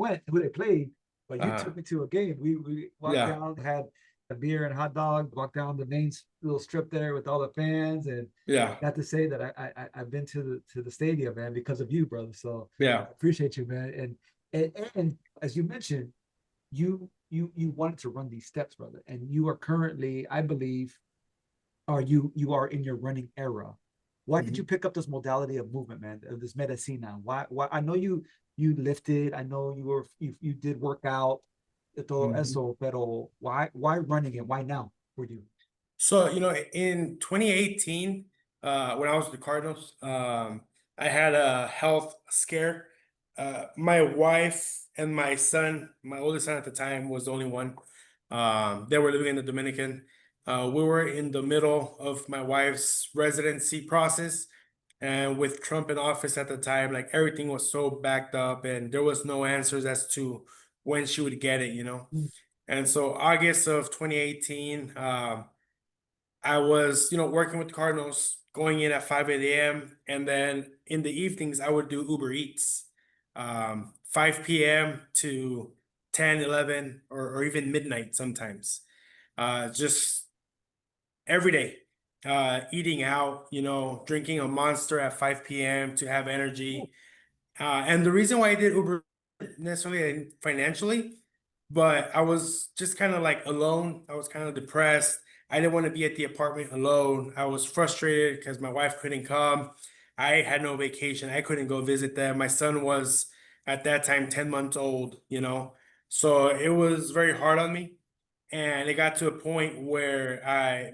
played, but you uh, took me to a game. We walked yeah. down, had a beer and a hot dog, walk down the main little strip there with all the fans, and Yeah. got to say that I've been to the stadium, man, because of you, brother. So Yeah. I appreciate you, man. And as you mentioned, you wanted to run these steps, brother, and you are currently, I believe, are you are in your running era. Why did you Mhm. pick up this modality of movement, man? Of this medicina? Why I know you lifted, I know you did work out, todo Mhm. eso, pero why running it? Why now for you? So, in 2018, when I was with the Cardinals, I had a health scare. My wife and my son, my oldest son at the time, was the only one. They were living in the Dominican. We were in the middle of my wife's residency process, and with Trump in office at the time, like everything was so backed up, and there was no answers as to when she would get it. Mm. And so August of 2018, I was, working with the Cardinals, going in at 5 a.m. And then in the evenings, I would do Uber Eats, 5 p.m. to 10, 11, or even midnight sometimes. Just every day, eating out, drinking a Monster at 5 p.m. to have energy. And the reason why I did Uber necessarily financially, but I was just kind of like alone. I was kind of depressed. I didn't want to be at the apartment alone. I was frustrated because my wife couldn't come. I had no vacation. I couldn't go visit them. My son was at that time 10 months old. So it was very hard on me. And it got to a point where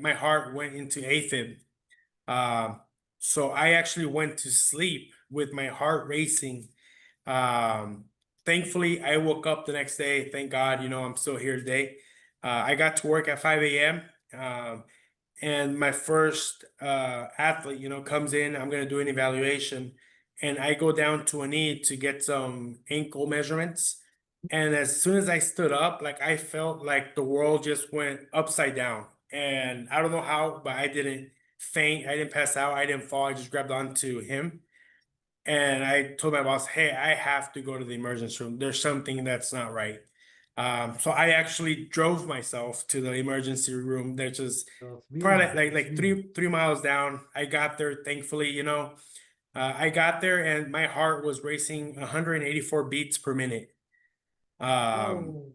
my heart went into AFib. Um, so I actually went to sleep with my heart racing. um, Thankfully, I woke up the next day. Thank God, I'm still here today. I got to work at 5 a.m. And my first athlete, comes in. I'm gonna do an evaluation, and I go down to a knee to get some ankle measurements. And as soon as I stood up, like I felt like the world just went upside down. And I don't know how, but I didn't faint. I didn't pass out. I didn't fall. I just grabbed onto him. And I told my boss, hey, I have to go to the emergency room. There's something that's not right. So I actually drove myself to the emergency room. That's just Dios probably mío, like Dios three miles down. I got there, thankfully. I got there and my heart was racing 184 beats per minute. Um, mío.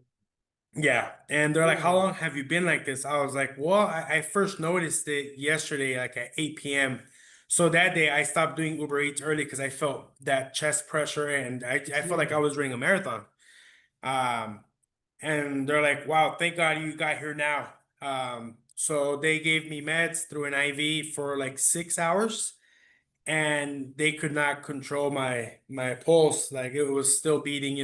yeah, and they're like, "How Oh, long have you been like this?" I was like, "Well, I first noticed it yesterday, like at 8 p.m. So that day, I stopped doing Uber Eats early because I felt that chest pressure, and I felt like I sí. was running a marathon." Um, and they're like, "Wow, thank God you got here now." So they gave me meds through an IV for like 6 hours, and they could not control my pulse. Like it was still beating,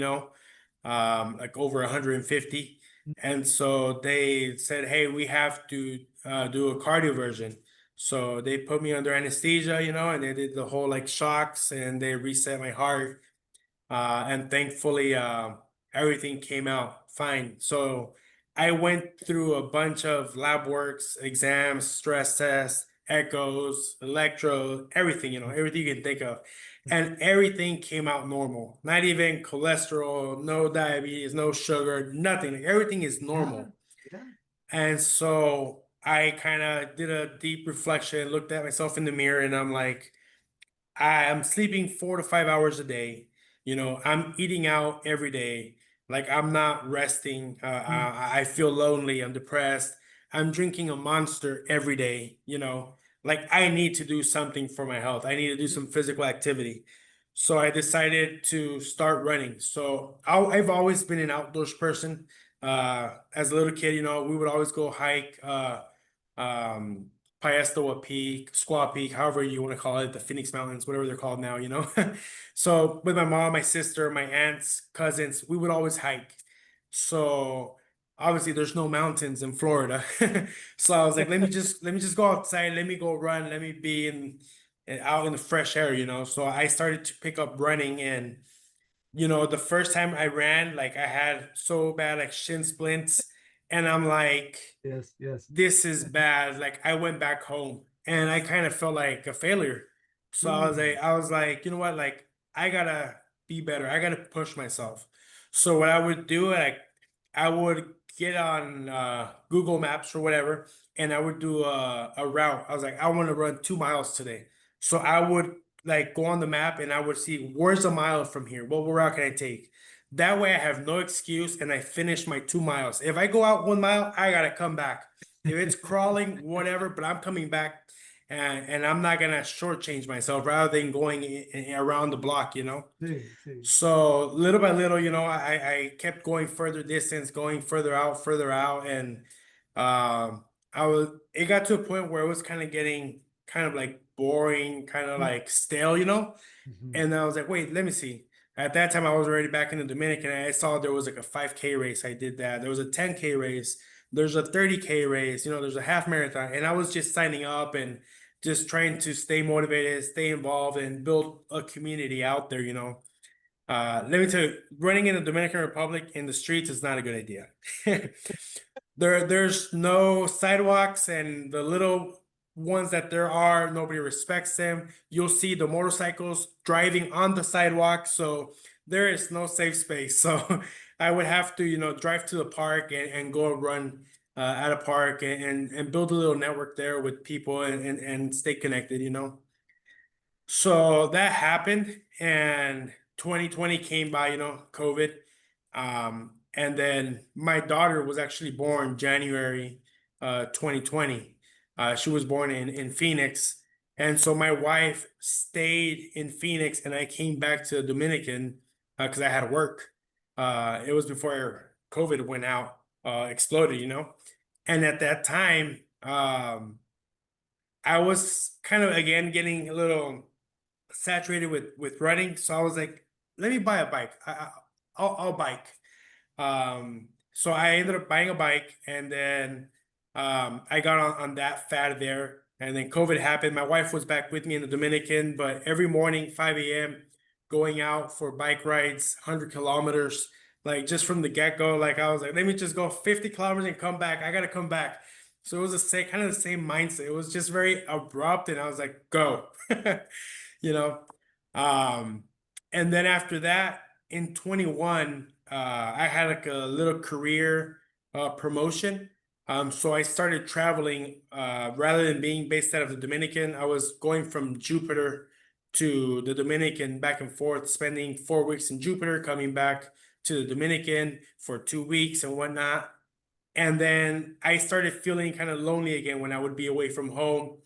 like over 150. And so they said, hey, we have to do a cardioversion. So they put me under anesthesia, and they did the whole like shocks, and they reset my heart. And thankfully, everything came out fine. So I went through a bunch of lab works, exams, stress tests, echoes, electro, everything, everything you can think of. And everything came out normal. Not even cholesterol, no diabetes, no sugar, nothing. Like, everything is Yeah, normal. yeah. And so I kind of did a deep reflection, looked at myself in the mirror, and I'm like, I am sleeping 4 to 5 hours a day. I'm eating out every day. Like I'm not resting. Mm. I feel lonely. I'm depressed. I'm drinking a Monster every day. Like I need to do something for my health. I need to do some physical activity. So I decided to start running. So I've always been an outdoors person. As a little kid, we would always go hike. Um, Paestawa Peak, Squaw Peak, however you want to call it, the Phoenix Mountains, whatever they're called now. So with my mom, my sister, my aunts, cousins, we would always hike. So obviously there's no mountains in Florida. So I was like, let me just go outside, let me go run, let me be out in the fresh air. So I started to pick up running, and the first time I ran, like I had so bad like shin splints, and I'm like, Yes, yes. this is bad. Like I went back home and I kind of felt like a failure. So I was like, Mm. you know what? Like I gotta be better. I gotta push myself. So what I would do, like I would get on Google Maps or whatever, and I would do a route. I was like, I want to run 2 miles today. So I would like go on the map and I would see where's a mile from here. What route can I take? That way I have no excuse and I finish my 2 miles. If I go out 1 mile, I gotta come back. If it's crawling, whatever, but I'm coming back and I'm not gonna shortchange myself rather than going around the block, you know. Sí, sí. So little by little, you know, I kept going further distance, going further out, and I was it got to a point where it was kind of getting kind of like boring, kind of like stale, you know. Mhm. And I was like, wait, let me see. At that time, I was already back in the Dominican, and I saw there was like a 5K race. I did that. There was a 10K race. There's a 30K race. You know, there's a half marathon, and I was just signing up and just trying to stay motivated, stay involved, and build a community out there. You know, let me tell you, running in the Dominican Republic in the streets is not a good idea. There's no sidewalks, and the little ones that there are, nobody respects them. You'll see the motorcycles driving on the sidewalk, so there is no safe space. So I would have to, you know, drive to the park and go run at a park and build a little network there with people and stay connected, you know. So that happened, and 2020 came by, you know, COVID. And then my daughter was actually born January 2020. She was born in Phoenix. And so my wife stayed in Phoenix and I came back to Dominican because I had to work. It was before COVID went out, exploded, you know. And at that time, I was kind of again getting a little saturated with running, so I was like, let me buy a bike. I'll bike. So I ended up buying a bike, and then I got on that fad there. And then COVID happened. My wife was back with me in the Dominican, but every morning, 5 a.m., going out for bike rides, 100 kilometers, like just from the get-go. Like I was like, let me just go 50 kilometers and come back. I gotta come back. So it was the same kind of the same mindset. It was just very abrupt, and I was like, go. You know. Um, and then after that, in 21, I had like a little career promotion. So I started traveling rather than being based out of the Dominican. I was going from Jupiter to the Dominican back and forth, spending 4 weeks in Jupiter, coming back to the Dominican for 2 weeks and whatnot. And then I started feeling kind of lonely again when I would be away from home,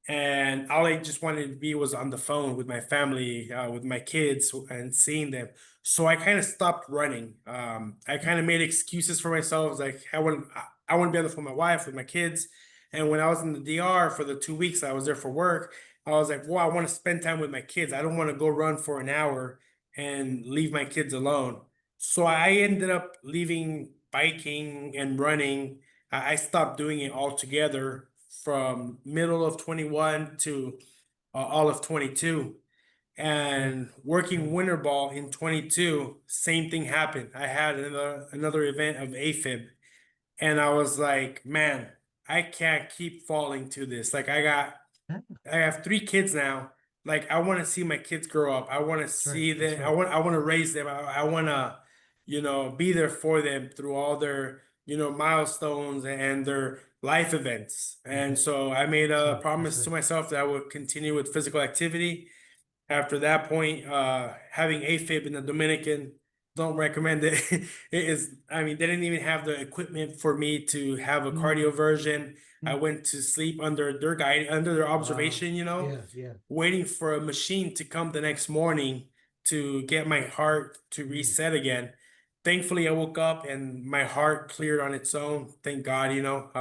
and all I just wanted to be was on the phone with my family, with my kids, and seeing them. So I kind of stopped running. I kind of made excuses for myself, like I want to be on the phone with my wife, with my kids. And when I was in the DR for the 2 weeks I was there for work, I was like, well, I want to spend time with my kids. I don't want to go run for an hour and leave my kids alone. So I ended up leaving biking and running. I stopped doing it altogether from middle of 21 to all of 22. And working winter ball in 22, same thing happened. I had another event of AFib, and I was like, man, I can't keep falling to this. Like I have 3 kids now. Like I want to see my kids grow up. I want to That's right. see That's them. right. I want to raise them. I want to, you know, be there for them through all their, you know, milestones and their life events. And Mhm. so I made That's a right. That's promise to right. myself that I would continue with physical activity. After that point, having AFib in the Dominican, don't recommend it. It is, I mean, they didn't even have the equipment for me to have a Mm, cardio version. I mm. went to sleep under their guide, under their Wow. observation, you know, Yeah, yeah. waiting for a machine to come the next morning to get my heart to Mm, reset again. Thankfully, I wook up and my heart cleared on its own. Thank God, you know,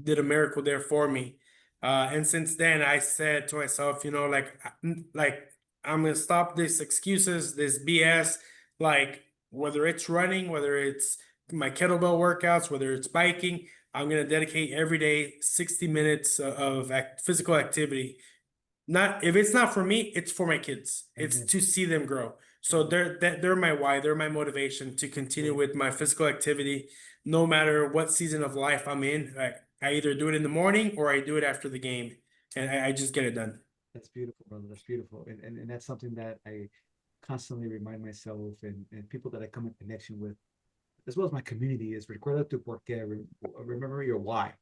did a miracle there for me. And since then, I said to myself, you know, like I'm gonna stop this excuses, this BS. Like whether it's running, whether it's my kettlebell workouts, whether it's biking, I'm gonna dedicate every day 60 minutes of physical activity. Not if it's not for me, it's for my kids. It's amen. to see them grow. So Amen. they're my why. They're my motivation to continue Cool. with my physical activity, no matter what season of life I'm in. I either do it in the morning or I do it after the game, and I just get it done. That's beautiful, brother. That's beautiful. And that's something that I constantly remind myself and people that I come in connection with. as well as my community is recuerda tu porqué, remember your why.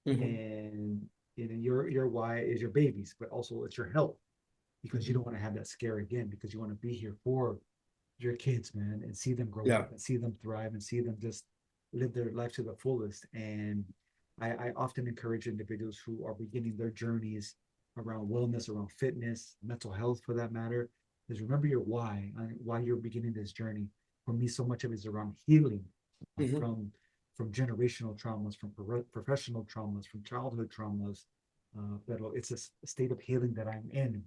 Mhm. And your why is your babies, but also it's your health, because you Mhm. don't want to have that scare again, because you want to be here for your kids, man, and see them grow Yeah. up and see them thrive and see them just live their life to the fullest. And I often encourage individuals who are beginning their journeys around wellness, around fitness, mental health for that matter, is remember your why you're beginning this journey. For me, so much of it is around healing Mhm. from generational traumas, from professional traumas, from childhood traumas. But it's a state of healing that I'm in.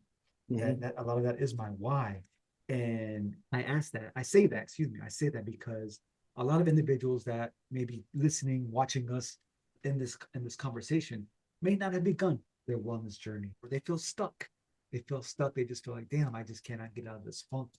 That Mhm. that a lot of that is my why. And I say that, excuse me, I say that because a lot of individuals that may be listening, watching us in this conversation may not have begun their wellness journey, or they feel stuck. They feel stuck. They just feel like, damn, I just cannot get out of this funk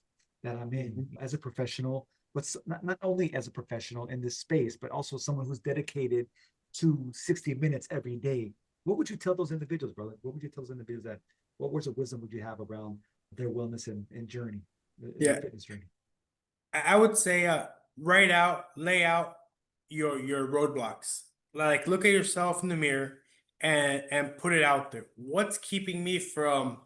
that I'm in Mhm. as a professional, but not only as a professional in this space, but also someone who's dedicated to 60 minutes every day. What would you tell those individuals, brother? What would you tell those individuals that, what words of wisdom would you have around their wellness and journey, their Yeah. fitness journey? I would say lay out your roadblocks. Like look at yourself in the mirror and put it out there. What's keeping me from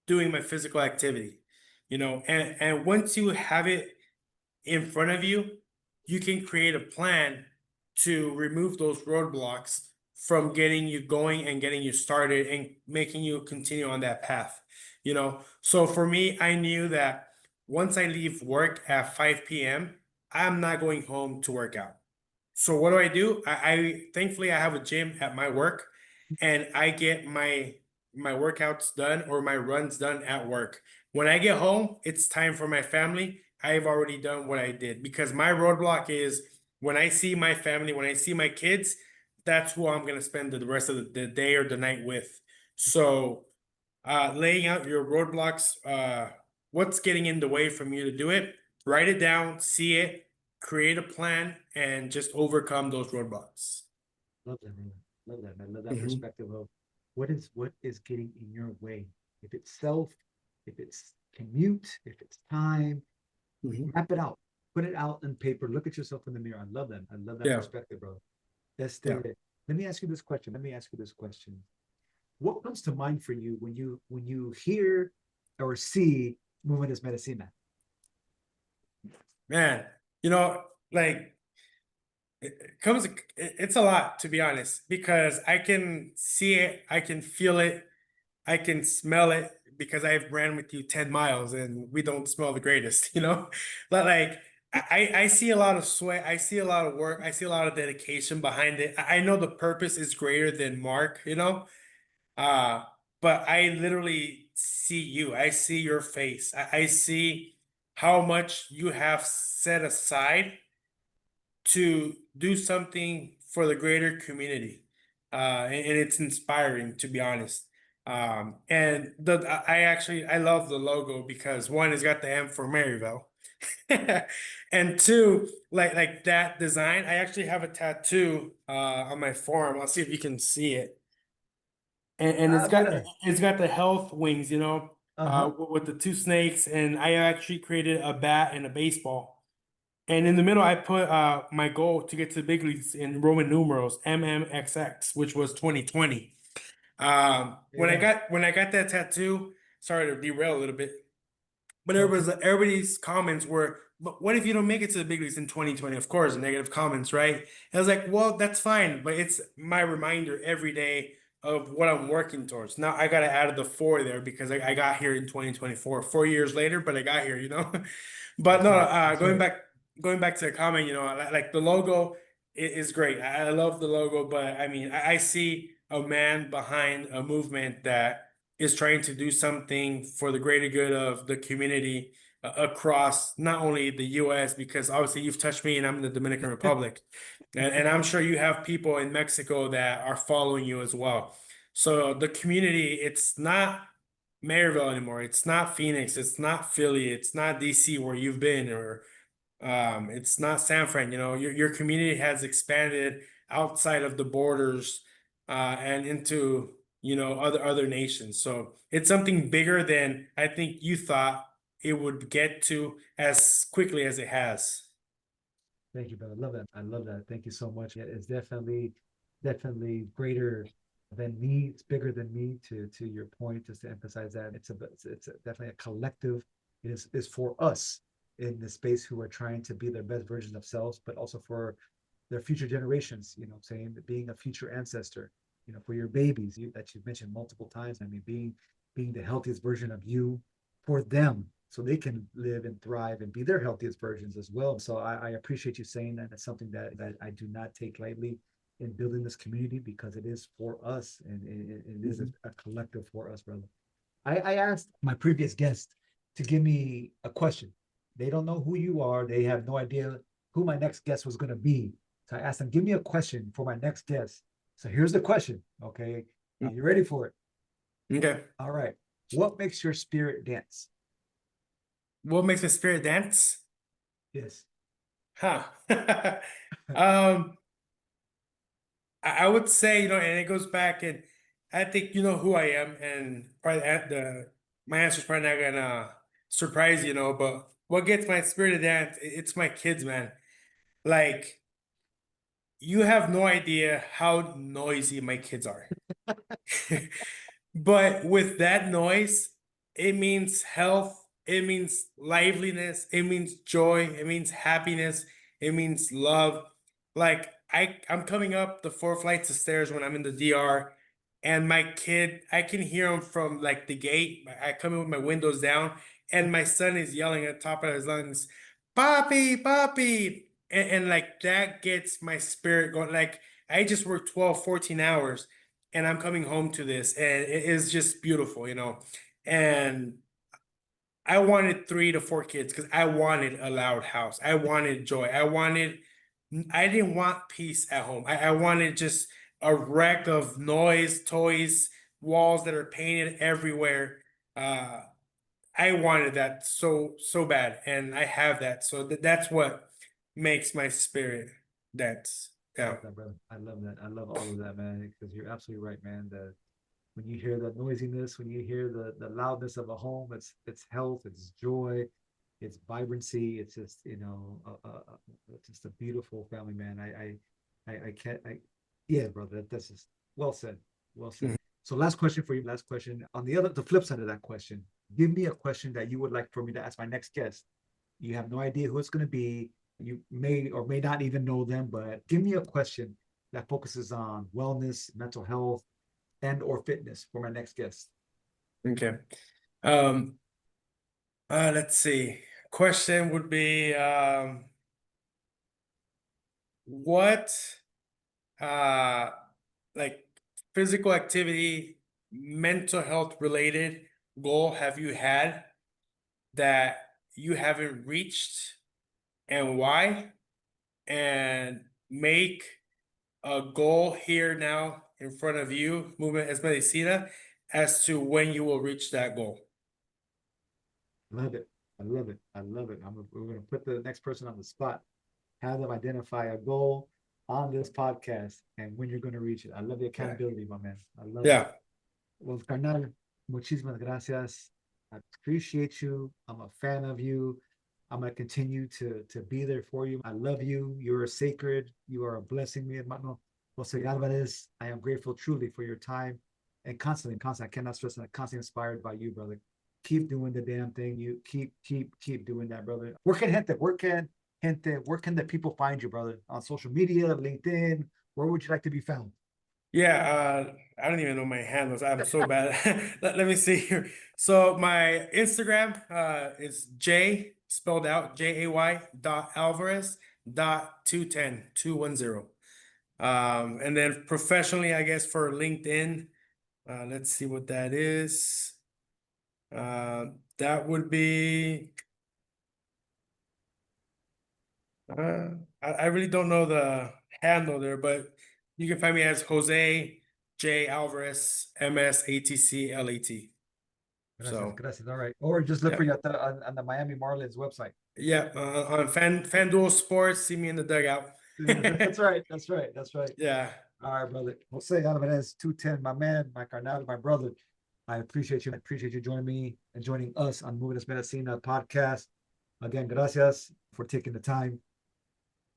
doing my physical activity? And once you have it in front of you, you can create a plan to remove those roadblocks from getting you going and getting you started and making you continue on that path. So for me, I knew that once I leave work at 5 p.m., I'm not going home to work out. So what do? I thankfully I have a gym at my work, and I get my workouts done or my runs done at work. When I get home, it's time for my family. I've already done what I did because my roadblock is when I see my family, when I see my kids, that's who I'm gonna spend the rest of the day or the night with. So laying out your roadblocks, what's getting in the way from you to do it, write it down, see it, create a plan, and just overcome those roadblocks. Love that, man. Love that, man. Love that Hmm. perspective of what is getting in your way. If it's self, if it's commute, if it's time, Hmm. map it out. Put it out on paper. Look at yourself in the mirror. I love that. I love that Yeah, perspective, bro. That's yeah. let me ask you this question. Let me ask you this question. What comes to mind for you when you hear or see Movement Es Medicina? Man, you know, like it comes, it's a lot to be honest, because I can see it, I can feel it, I can smell it because I've ran with you 10 miles and we don't smell the greatest, you know? But like I see a lot of sweat, I see a lot of work, I see a lot of dedication behind it. I know the purpose is greater than Mark, you know? Uh, but I literally see you. I see your face. I see how much you have set aside to do something for the greater community. And it's inspiring to be honest. And I love the logo because one, it's got the M for Maryvale. And two, like that design, I actually have a tattoo on my forearm. I'll see if you can see it. And Ah, yeah. it's got the health wings, Uh-huh. with the two snakes, and I actually created a bat and a baseball. And in the middle, I put my goal to get to the big leagues in Roman numerals, MMXX, which was 2020. When I Yeah. got that tattoo, sorry to derail a little bit, but Okay. everybody's comments were, but what if you don't make it to the big leagues in 2020? Of course, negative comments, right? And I was like, well, that's fine, but it's my reminder every day of what I'm working towards. Now I gotta add the four there because I got here in 2024, 4 years later, but I got here, you know. But That's no, right. That's right. going back to the comment, like the logo is great. I love the logo, but I mean, I see a man behind a movement that is trying to do something for the greater good of the community across not only the US, because obviously you've touched me and I'm in the Dominican Republic. And I'm sure you have people in Mexico that are following you as well. So the community, it's not Maryvale anymore. It's not Phoenix. It's not Philly. It's not DC where you've been, or it's not San Fran. Your community has expanded outside of the borders and into other nations. So it's something bigger than I think you thought it would get to as quickly as it has. Thank you, brother. Love that. I love that. Thank you so much. Yeah, it's definitely greater than me. It's bigger than me. To your point, just to emphasize that it's definitely a collective. It is for us in the space who are trying to be their best versions of selves, but also for their future generations. You know, what I'm saying, being a future ancestor. You know, for your babies that you've mentioned multiple times. I mean, being the healthiest version of you for them so they can live and thrive and be their healthiest versions as well. So I appreciate you saying that. It's something that I do not take lightly in building this community because it is for us and it is a collective for us, brother. I asked my previous guest to give me a question. They don't know who you are. They have no idea who my next guest was going to be. So I asked them, give me a question for my next guest. So here's the question. Okay. Are you ready for it? Okay. All right. What makes your spirit dance? What makes a spirit dance? Yes. Huh. Um, I would say, and it goes back, and I think you know who I am, and probably my answer's probably not gonna surprise but what gets my spirit to dance? It's my kids, man. Like, you have no idea how noisy my kids are. But with that noise, it means health, it means liveliness, it means joy, it means happiness, it means love. Like I'm coming up the 4 flights of stairs when I'm in the DR, and my kid, I can hear him from like the gate. I come in with my windows down, and my son is yelling at the top of his lungs, "Papi, papi!" And like that gets my spirit going. Like I just worked 12, 14 hours and I'm coming home to this, and it is just beautiful. And I wanted 3 to 4 kids because I wanted a loud house. I wanted joy. I didn't want peace at home. I wanted just a wreck of noise, toys, walls that are painted everywhere. Uh, I wanted that so bad, and I have that. So that's what makes my spirit dance. I Yeah. love that, brother. I love that. I love all of that, man, because you're absolutely right, man. When you hear the noisiness, when you hear the loudness of a home, it's health, it's joy, it's vibrancy. It's just it's just a beautiful family, man. I can't. Yeah, brother. That's just well said. Well said. Mhm. So last question for you. Last question. On the flip side of that question, give me a question that you would like for me to ask my next guest. You have no idea who it's going to be. You may or may not even know them, but give me a question that focuses on wellness, mental health, and or fitness for my next guest. Okay. Um, let's see. Question would be, what uh like physical activity, mental health related goal have you had that you haven't reached, and why? And make a goal here now in front of you, Movement Es Medicina, as to when you will reach that goal. Love it. I love it. I love it. We're going to put the next person on the spot, have them identify a goal on this podcast and when you're going to reach it. I love the Yeah. accountability, my man. I love it. Yeah. Well, carnal, muchísimas gracias. I appreciate you. I'm a fan of you. I'm going to continue to be there for you. I love you. You are sacred. You are a blessing, mi hermano. Jose Alvarez, I am grateful truly for your time and constantly, I cannot stress that, constantly inspired by you, brother. Keep doing the damn thing. You keep doing that, brother. Where can the people find you, brother? On social media, LinkedIn? Where would you like to be found? Yeah, I don't even know my handles. I'm so bad. Let me see here. So my Instagram is J spelled out Jay dot Alvarez dot 210. And then professionally, I guess for LinkedIn, let's see what that is. That would be uh I really don't know the handle there, but you can find me as Jose J Alvarez MSATCLAT. Gracias, So gracias. All right. Or just look yeah, for you on the Miami Marlins website. yeah. On FanDuel Sports, see me in the dugout. That's right. That's right. That's right. Yeah, All right, brother. Jose Alvarez, 210, my man, my carnal, my brother. I appreciate you. I appreciate you joining me and joining us on Movement Es Medicina podcast. Again, gracias for taking the time.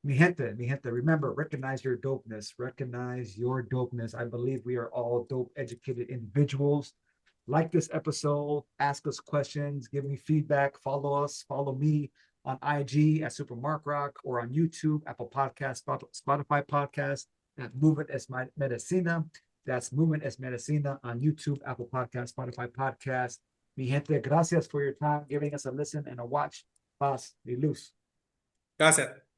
Mi gente, remember, recognize your dopeness. Recognize your dopeness. I believe we are all dope, educated individuals. Like this episode, ask us questions, give me feedback, follow us, follow me on IG at Super Mark Rock or on YouTube, Apple Podcast, Spotify Podcast at Movement Es Medicina. That's Movement Es Medicina on YouTube, Apple Podcast, Spotify Podcast. Mi gente, gracias for your time, giving us a listen and a watch. Paz y luz. Gracias.